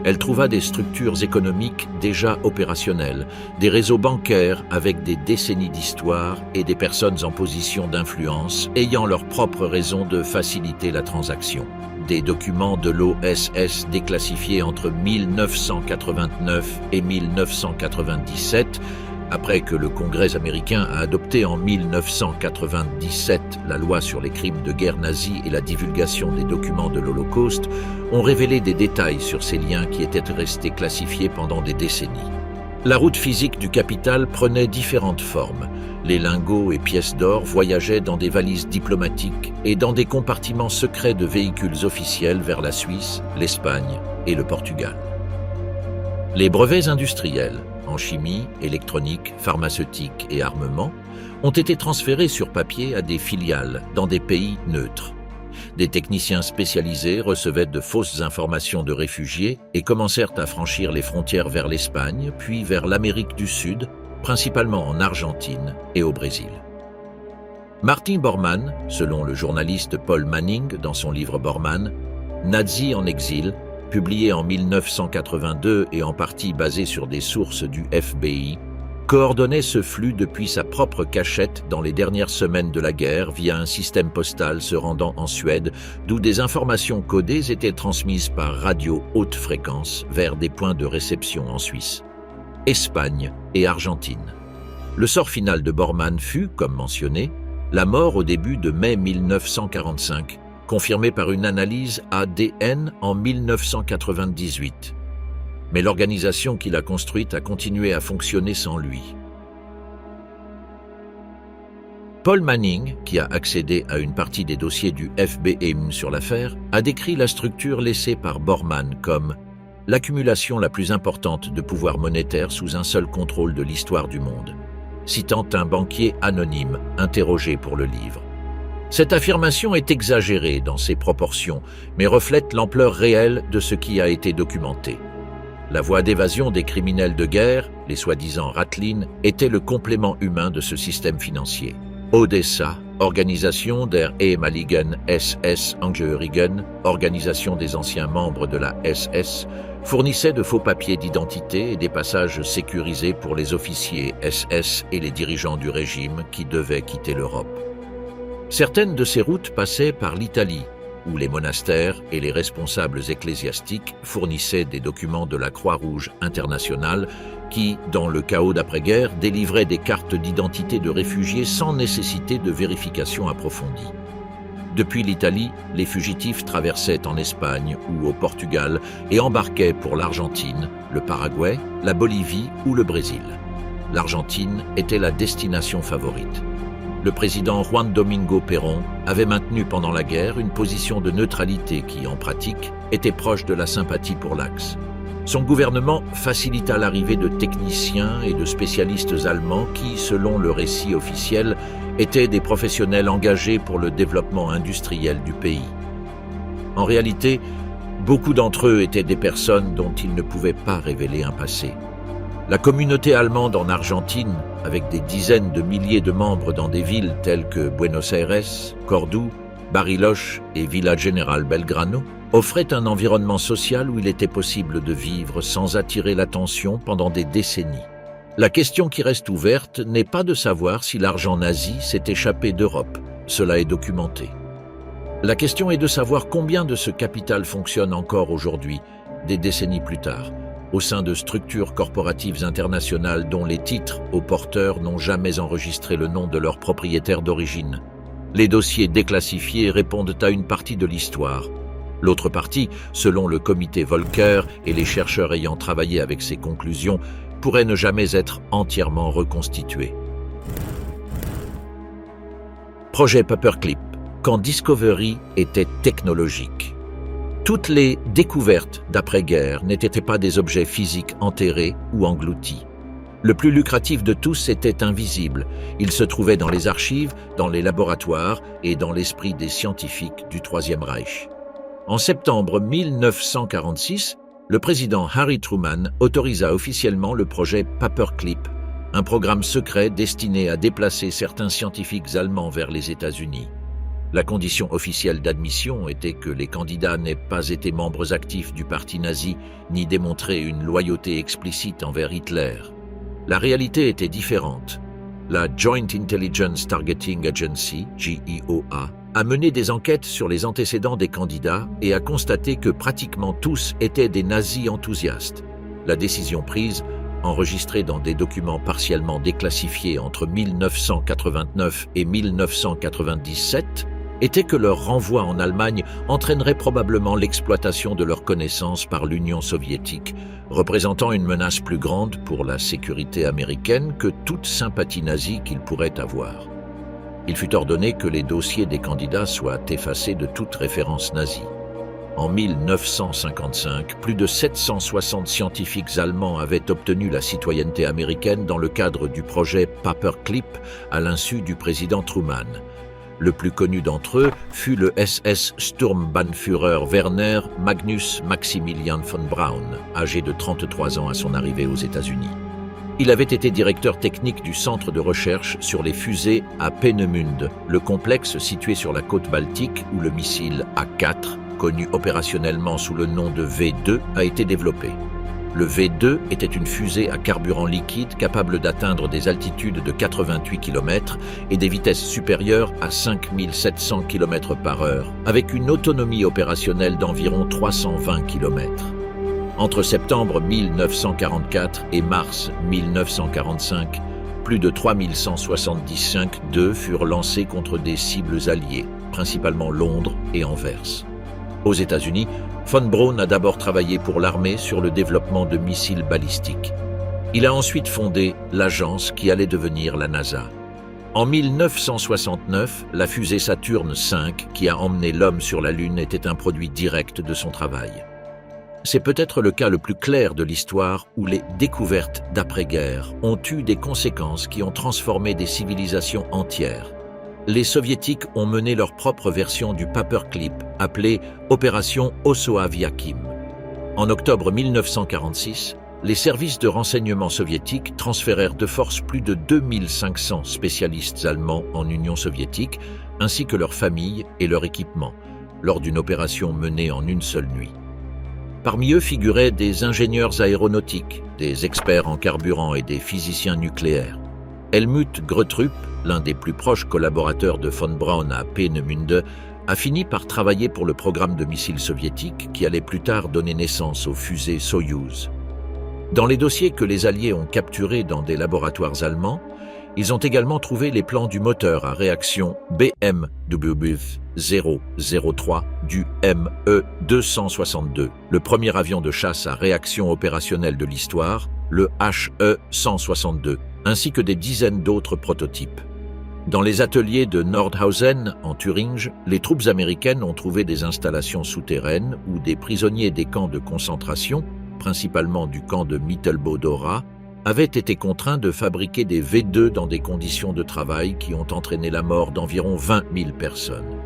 Elle trouva des structures économiques déjà opérationnelles, des réseaux bancaires avec des décennies d'histoire et des personnes en position d'influence ayant leurs propres raisons de faciliter la transaction. Des documents de l'OSS déclassifiés entre 1989 et 1997, après que le Congrès américain a adopté en 1997 la loi sur les crimes de guerre nazis et la divulgation des documents de l'Holocauste, ont révélé des détails sur ces liens qui étaient restés classifiés pendant des décennies. La route physique du capital prenait différentes formes. Les lingots et pièces d'or voyageaient dans des valises diplomatiques et dans des compartiments secrets de véhicules officiels vers la Suisse, l'Espagne et le Portugal. Les brevets industriels, en chimie, électronique, pharmaceutique et armement, ont été transférés sur papier à des filiales dans des pays neutres. Des techniciens spécialisés recevaient de fausses informations de réfugiés et commencèrent à franchir les frontières vers l'Espagne, puis vers l'Amérique du Sud, principalement en Argentine et au Brésil. Martin Bormann, selon le journaliste Paul Manning dans son livre Bormann, Nazi en exil, publié en 1982 et en partie basé sur des sources du FBI, coordonnait ce flux depuis sa propre cachette dans les dernières semaines de la guerre via un système postal se rendant en Suède, d'où des informations codées étaient transmises par radio haute fréquence vers des points de réception en Suisse, Espagne et Argentine. Le sort final de Bormann fut, comme mentionné, la mort au début de mai 1945, confirmée par une analyse ADN en 1998. Mais l'organisation qu'il a construite a continué à fonctionner sans lui. Paul Manning, qui a accédé à une partie des dossiers du FBI sur l'affaire, a décrit la structure laissée par Bormann comme l'accumulation la plus importante de pouvoir monétaire sous un seul contrôle de l'histoire du monde, citant un banquier anonyme interrogé pour le livre. Cette affirmation est exagérée dans ses proportions, mais reflète l'ampleur réelle de ce qui a été documenté. La voie d'évasion des criminels de guerre, les soi-disant Ratlin, était le complément humain de ce système financier. Odessa, organisation der ehemaligen SS Angehörigen, organisation des anciens membres de la SS, fournissait de faux papiers d'identité et des passages sécurisés pour les officiers SS et les dirigeants du régime qui devaient quitter l'Europe. Certaines de ces routes passaient par l'Italie, où les monastères et les responsables ecclésiastiques fournissaient des documents de la Croix-Rouge internationale qui, dans le chaos d'après-guerre, délivraient des cartes d'identité de réfugiés sans nécessité de vérification approfondie. Depuis l'Italie, les fugitifs traversaient en Espagne ou au Portugal et embarquaient pour l'Argentine, le Paraguay, la Bolivie ou le Brésil. L'Argentine était la destination favorite. Le président Juan Domingo Perón avait maintenu pendant la guerre une position de neutralité qui, en pratique, était proche de la sympathie pour l'Axe. Son gouvernement facilita l'arrivée de techniciens et de spécialistes allemands qui, selon le récit officiel, étaient des professionnels engagés pour le développement industriel du pays. En réalité, beaucoup d'entre eux étaient des personnes dont ils ne pouvaient pas révéler un passé. La communauté allemande en Argentine, avec des dizaines de milliers de membres dans des villes telles que Buenos Aires, Cordoue, Bariloche et Villa General Belgrano, offrait un environnement social où il était possible de vivre sans attirer l'attention pendant des décennies. La question qui reste ouverte n'est pas de savoir si l'argent nazi s'est échappé d'Europe, cela est documenté. La question est de savoir combien de ce capital fonctionne encore aujourd'hui, des décennies plus tard, au sein de structures corporatives internationales dont les titres aux porteurs n'ont jamais enregistré le nom de leur propriétaire d'origine. Les dossiers déclassifiés répondent à une partie de l'histoire. L'autre partie, selon le comité Volcker et les chercheurs ayant travaillé avec ses conclusions, pourrait ne jamais être entièrement reconstituée. Projet Paperclip, quand Discovery était technologique. Toutes les découvertes d'après-guerre n'étaient pas des objets physiques enterrés ou engloutis. Le plus lucratif de tous était invisible. Il se trouvait dans les archives, dans les laboratoires et dans l'esprit des scientifiques du Troisième Reich. En septembre 1946, le président Harry Truman autorisa officiellement le projet Paperclip, un programme secret destiné à déplacer certains scientifiques allemands vers les États-Unis. La condition officielle d'admission était que les candidats n'aient pas été membres actifs du parti nazi ni démontré une loyauté explicite envers Hitler. La réalité était différente. La Joint Intelligence Targeting Agency, JIOA, a mené des enquêtes sur les antécédents des candidats et a constaté que pratiquement tous étaient des nazis enthousiastes. La décision prise, enregistrée dans des documents partiellement déclassifiés entre 1989 et 1997, était que leur renvoi en Allemagne entraînerait probablement l'exploitation de leurs connaissances par l'Union soviétique, représentant une menace plus grande pour la sécurité américaine que toute sympathie nazie qu'ils pourraient avoir. Il fut ordonné que les dossiers des candidats soient effacés de toute référence nazie. En 1955, plus de 760 scientifiques allemands avaient obtenu la citoyenneté américaine dans le cadre du projet Paperclip à l'insu du président Truman. Le plus connu d'entre eux fut le SS Sturmbannführer Werner Magnus Maximilian von Braun, âgé de 33 ans à son arrivée aux États-Unis. Il avait été directeur technique du centre de recherche sur les fusées à Peenemünde, le complexe situé sur la côte baltique où le missile A4, connu opérationnellement sous le nom de V2, a été développé. Le V2 était une fusée à carburant liquide capable d'atteindre des altitudes de 88 km et des vitesses supérieures à 5700 km/h, avec une autonomie opérationnelle d'environ 320 km. Entre septembre 1944 et mars 1945, plus de 3175 d'eux furent lancés contre des cibles alliées, principalement Londres et Anvers. Aux États-Unis, von Braun a d'abord travaillé pour l'armée sur le développement de missiles balistiques. Il a ensuite fondé l'agence qui allait devenir la NASA. En 1969, la fusée Saturne V, qui a emmené l'homme sur la Lune, était un produit direct de son travail. C'est peut-être le cas le plus clair de l'histoire où les découvertes d'après-guerre ont eu des conséquences qui ont transformé des civilisations entières. Les Soviétiques ont mené leur propre version du Paperclip, appelée Opération Oso-Aviakim. En octobre 1946, les services de renseignement soviétiques transférèrent de force plus de 2500 spécialistes allemands en Union soviétique, ainsi que leurs familles et leur équipement, lors d'une opération menée en une seule nuit. Parmi eux figuraient des ingénieurs aéronautiques, des experts en carburant et des physiciens nucléaires. Helmut Grötrup, l'un des plus proches collaborateurs de von Braun à Peenemünde, a fini par travailler pour le programme de missiles soviétique qui allait plus tard donner naissance aux fusées Soyouz. Dans les dossiers que les Alliés ont capturés dans des laboratoires allemands, ils ont également trouvé les plans du moteur à réaction BMW-003 du ME-262, le premier avion de chasse à réaction opérationnelle de l'histoire, le HE-162, ainsi que des dizaines d'autres prototypes. Dans les ateliers de Nordhausen, en Thuringe, les troupes américaines ont trouvé des installations souterraines où des prisonniers des camps de concentration, principalement du camp de Mittelbau-Dora, avaient été contraints de fabriquer des V2 dans des conditions de travail qui ont entraîné la mort d'environ 20 000 personnes.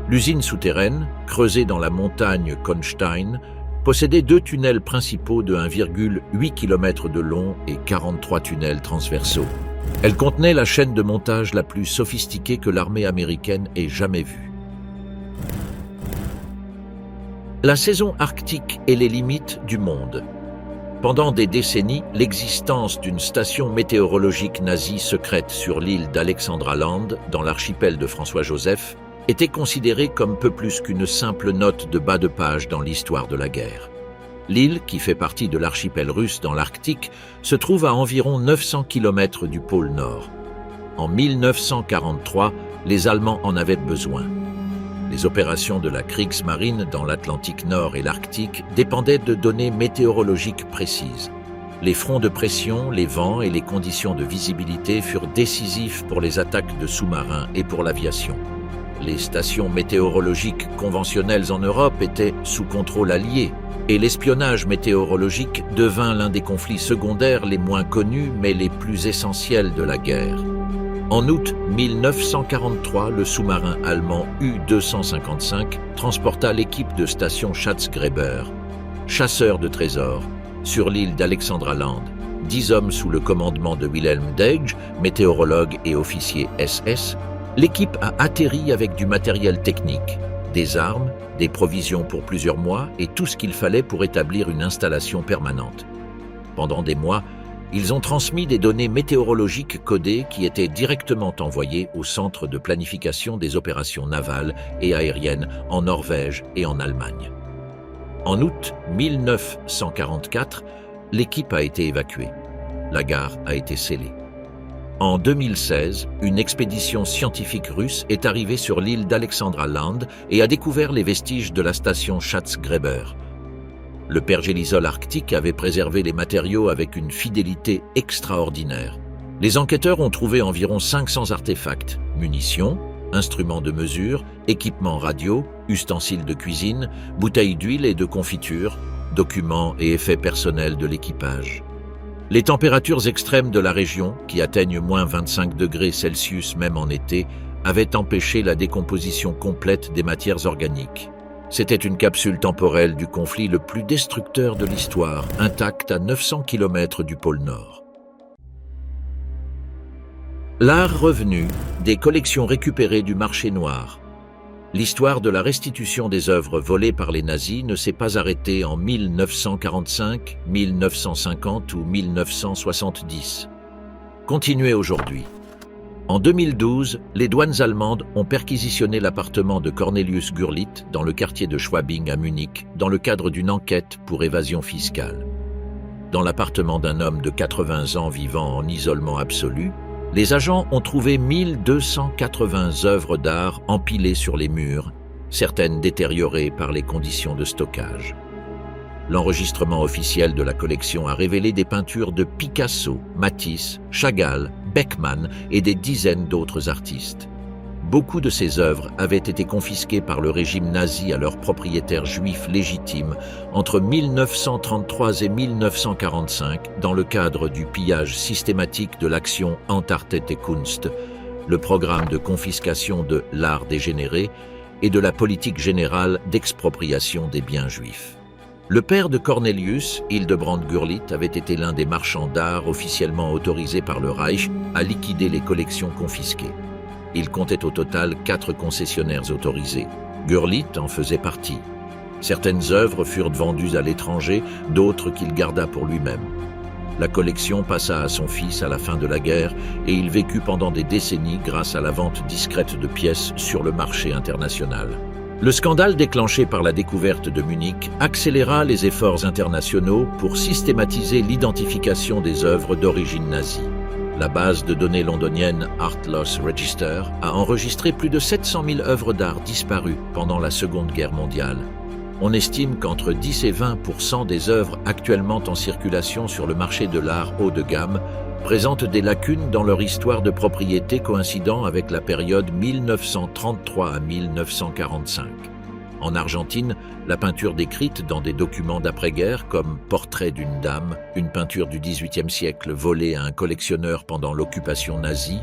L'usine souterraine, creusée dans la montagne Konstein, possédait 2 tunnels principaux de 1,8 km de long et 43 tunnels transversaux. Elle contenait la chaîne de montage la plus sophistiquée que l'armée américaine ait jamais vue. La saison arctique et les limites du monde. Pendant des décennies, l'existence d'une station météorologique nazie secrète sur l'île d'Alexandra-Land, dans l'archipel de François-Joseph, était considérée comme peu plus qu'une simple note de bas de page dans l'histoire de la guerre. L'île, qui fait partie de l'archipel russe dans l'Arctique, se trouve à environ 900 km du pôle Nord. En 1943, les Allemands en avaient besoin. Les opérations de la Kriegsmarine dans l'Atlantique Nord et l'Arctique dépendaient de données météorologiques précises. Les fronts de pression, les vents et les conditions de visibilité furent décisifs pour les attaques de sous-marins et pour l'aviation. Les stations météorologiques conventionnelles en Europe étaient sous contrôle allié, et l'espionnage météorologique devint l'un des conflits secondaires les moins connus mais les plus essentiels de la guerre. En août 1943, le sous-marin allemand U-255 transporta l'équipe de station Schatzgräber, chasseurs de trésors, sur l'île d'Alexandra-Land. 10 hommes sous le commandement de Wilhelm Deige, météorologue et officier SS. L'équipe a atterri avec du matériel technique, des armes, des provisions pour plusieurs mois et tout ce qu'il fallait pour établir une installation permanente. Pendant des mois, ils ont transmis des données météorologiques codées qui étaient directement envoyées au centre de planification des opérations navales et aériennes en Norvège et en Allemagne. En août 1944, l'équipe a été évacuée. La gare a été scellée. En 2016, une expédition scientifique russe est arrivée sur l'île d'Alexandra-Land et a découvert les vestiges de la station Schatzgräber. Le pergélisol arctique avait préservé les matériaux avec une fidélité extraordinaire. Les enquêteurs ont trouvé environ 500 artefacts, munitions, instruments de mesure, équipements radio, ustensiles de cuisine, bouteilles d'huile et de confiture, documents et effets personnels de l'équipage. Les températures extrêmes de la région, qui atteignent moins 25 degrés Celsius même en été, avaient empêché la décomposition complète des matières organiques. C'était une capsule temporelle du conflit le plus destructeur de l'histoire, intacte à 900 km du pôle Nord. L'art revenu, des collections récupérées du marché noir. L'histoire de la restitution des œuvres volées par les nazis ne s'est pas arrêtée en 1945, 1950 ou 1970. Continuez aujourd'hui. En 2012, les douanes allemandes ont perquisitionné l'appartement de Cornelius Gurlitt dans le quartier de Schwabing à Munich dans le cadre d'une enquête pour évasion fiscale. Dans l'appartement d'un homme de 80 ans vivant en isolement absolu, les agents ont trouvé 1280 œuvres d'art empilées sur les murs, certaines détériorées par les conditions de stockage. L'enregistrement officiel de la collection a révélé des peintures de Picasso, Matisse, Chagall, Beckmann et des dizaines d'autres artistes. Beaucoup de ces œuvres avaient été confisquées par le régime nazi à leurs propriétaires juifs légitimes entre 1933 et 1945 dans le cadre du pillage systématique de l'action Entartete Kunst, le programme de confiscation de l'art dégénéré et de la politique générale d'expropriation des biens juifs. Le père de Cornelius, Hildebrand Gurlitt, avait été l'un des marchands d'art officiellement autorisés par le Reich à liquider les collections confisquées. Il comptait au total 4 concessionnaires autorisés. Gurlitt en faisait partie. Certaines œuvres furent vendues à l'étranger, d'autres qu'il garda pour lui-même. La collection passa à son fils à la fin de la guerre et il vécut pendant des décennies grâce à la vente discrète de pièces sur le marché international. Le scandale déclenché par la découverte de Munich accéléra les efforts internationaux pour systématiser l'identification des œuvres d'origine nazie. La base de données londonienne Art Loss Register a enregistré plus de 700 000 œuvres d'art disparues pendant la Seconde Guerre mondiale. On estime qu'entre 10 et 20% des œuvres actuellement en circulation sur le marché de l'art haut de gamme présentent des lacunes dans leur histoire de propriété coïncidant avec la période 1933 à 1945. En Argentine, la peinture décrite dans des documents d'après-guerre comme Portrait d'une dame, une peinture du XVIIIe siècle volée à un collectionneur pendant l'occupation nazie,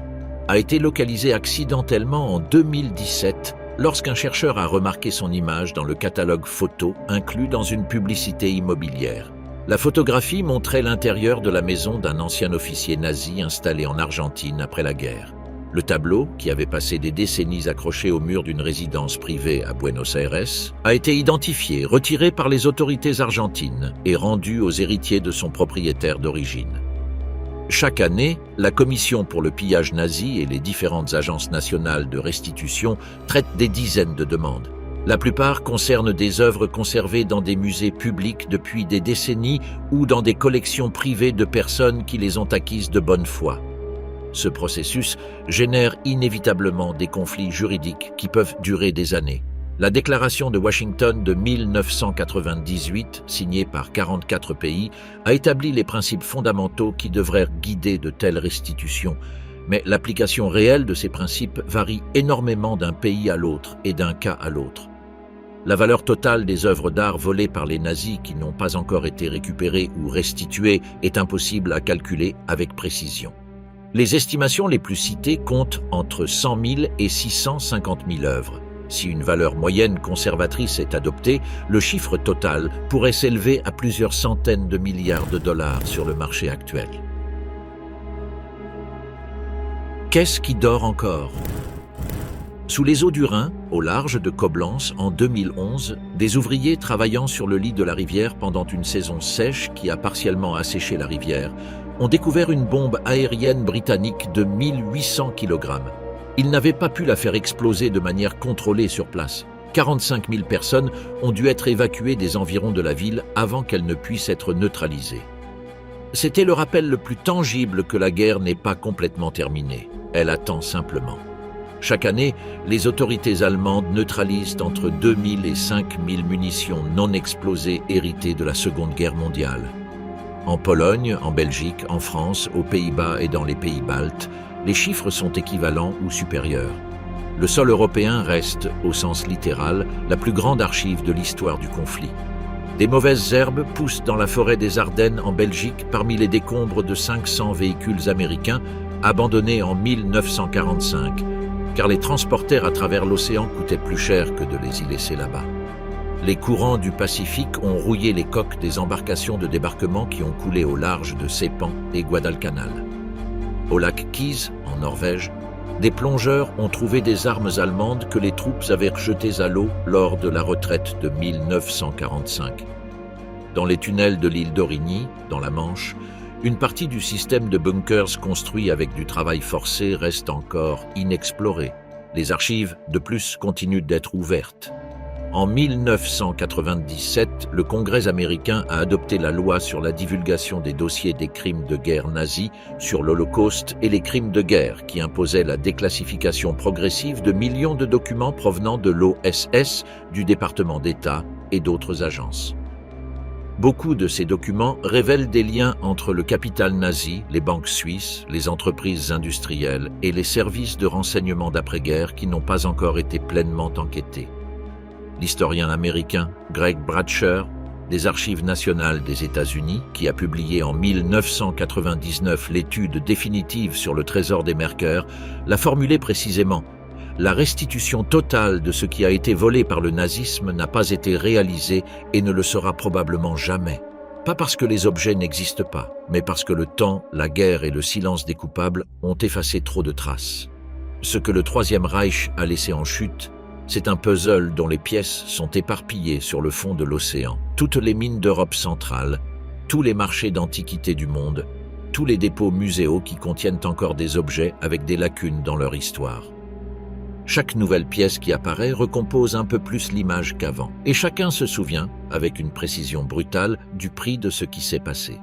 a été localisée accidentellement en 2017 lorsqu'un chercheur a remarqué son image dans le catalogue photo inclus dans une publicité immobilière. La photographie montrait l'intérieur de la maison d'un ancien officier nazi installé en Argentine après la guerre. Le tableau, qui avait passé des décennies accroché au mur d'une résidence privée à Buenos Aires, a été identifié, retiré par les autorités argentines et rendu aux héritiers de son propriétaire d'origine. Chaque année, la Commission pour le pillage nazi et les différentes agences nationales de restitution traitent des dizaines de demandes. La plupart concernent des œuvres conservées dans des musées publics depuis des décennies ou dans des collections privées de personnes qui les ont acquises de bonne foi. Ce processus génère inévitablement des conflits juridiques qui peuvent durer des années. La déclaration de Washington de 1998, signée par 44 pays, a établi les principes fondamentaux qui devraient guider de telles restitutions. Mais l'application réelle de ces principes varie énormément d'un pays à l'autre et d'un cas à l'autre. La valeur totale des œuvres d'art volées par les nazis qui n'ont pas encore été récupérées ou restituées est impossible à calculer avec précision. Les estimations les plus citées comptent entre 100 000 et 650 000 œuvres. Si une valeur moyenne conservatrice est adoptée, le chiffre total pourrait s'élever à plusieurs centaines de milliards de dollars sur le marché actuel. Qu'est-ce qui dort encore ? Sous les eaux du Rhin, au large de Coblence, en 2011, des ouvriers travaillant sur le lit de la rivière pendant une saison sèche qui a partiellement asséché la rivière, ont découvert une bombe aérienne britannique de 1800 kg. Ils n'avaient pas pu la faire exploser de manière contrôlée sur place. 45 000 personnes ont dû être évacuées des environs de la ville avant qu'elle ne puisse être neutralisée. C'était le rappel le plus tangible que la guerre n'est pas complètement terminée. Elle attend simplement. Chaque année, les autorités allemandes neutralisent entre 2000 et 5000 munitions non explosées héritées de la Seconde Guerre mondiale. En Pologne, en Belgique, en France, aux Pays-Bas et dans les pays baltes, les chiffres sont équivalents ou supérieurs. Le sol européen reste, au sens littéral, la plus grande archive de l'histoire du conflit. Des mauvaises herbes poussent dans la forêt des Ardennes en Belgique parmi les décombres de 500 véhicules américains abandonnés en 1945, car les transporter à travers l'océan coûtait plus cher que de les y laisser là-bas. Les courants du Pacifique ont rouillé les coques des embarcations de débarquement qui ont coulé au large de Sepang et Guadalcanal. Au lac Kies, en Norvège, des plongeurs ont trouvé des armes allemandes que les troupes avaient rejetées à l'eau lors de la retraite de 1945. Dans les tunnels de l'île d'Origny, dans la Manche, une partie du système de bunkers construit avec du travail forcé reste encore inexplorée. Les archives, de plus, continuent d'être ouvertes. En 1997, le Congrès américain a adopté la loi sur la divulgation des dossiers des crimes de guerre nazis sur l'Holocauste et les crimes de guerre, qui imposait la déclassification progressive de millions de documents provenant de l'OSS, du département d'État et d'autres agences. Beaucoup de ces documents révèlent des liens entre le capital nazi, les banques suisses, les entreprises industrielles et les services de renseignement d'après-guerre qui n'ont pas encore été pleinement enquêtés. L'historien américain Greg Bradsher, des Archives nationales des États-Unis, qui a publié en 1999 l'étude définitive sur le trésor des Merkers, l'a formulé précisément. La restitution totale de ce qui a été volé par le nazisme n'a pas été réalisée et ne le sera probablement jamais. Pas parce que les objets n'existent pas, mais parce que le temps, la guerre et le silence des coupables ont effacé trop de traces. Ce que le Troisième Reich a laissé en chute, c'est un puzzle dont les pièces sont éparpillées sur le fond de l'océan. Toutes les mines d'Europe centrale, tous les marchés d'antiquités du monde, tous les dépôts muséaux qui contiennent encore des objets avec des lacunes dans leur histoire. Chaque nouvelle pièce qui apparaît recompose un peu plus l'image qu'avant, et chacun se souvient, avec une précision brutale, du prix de ce qui s'est passé.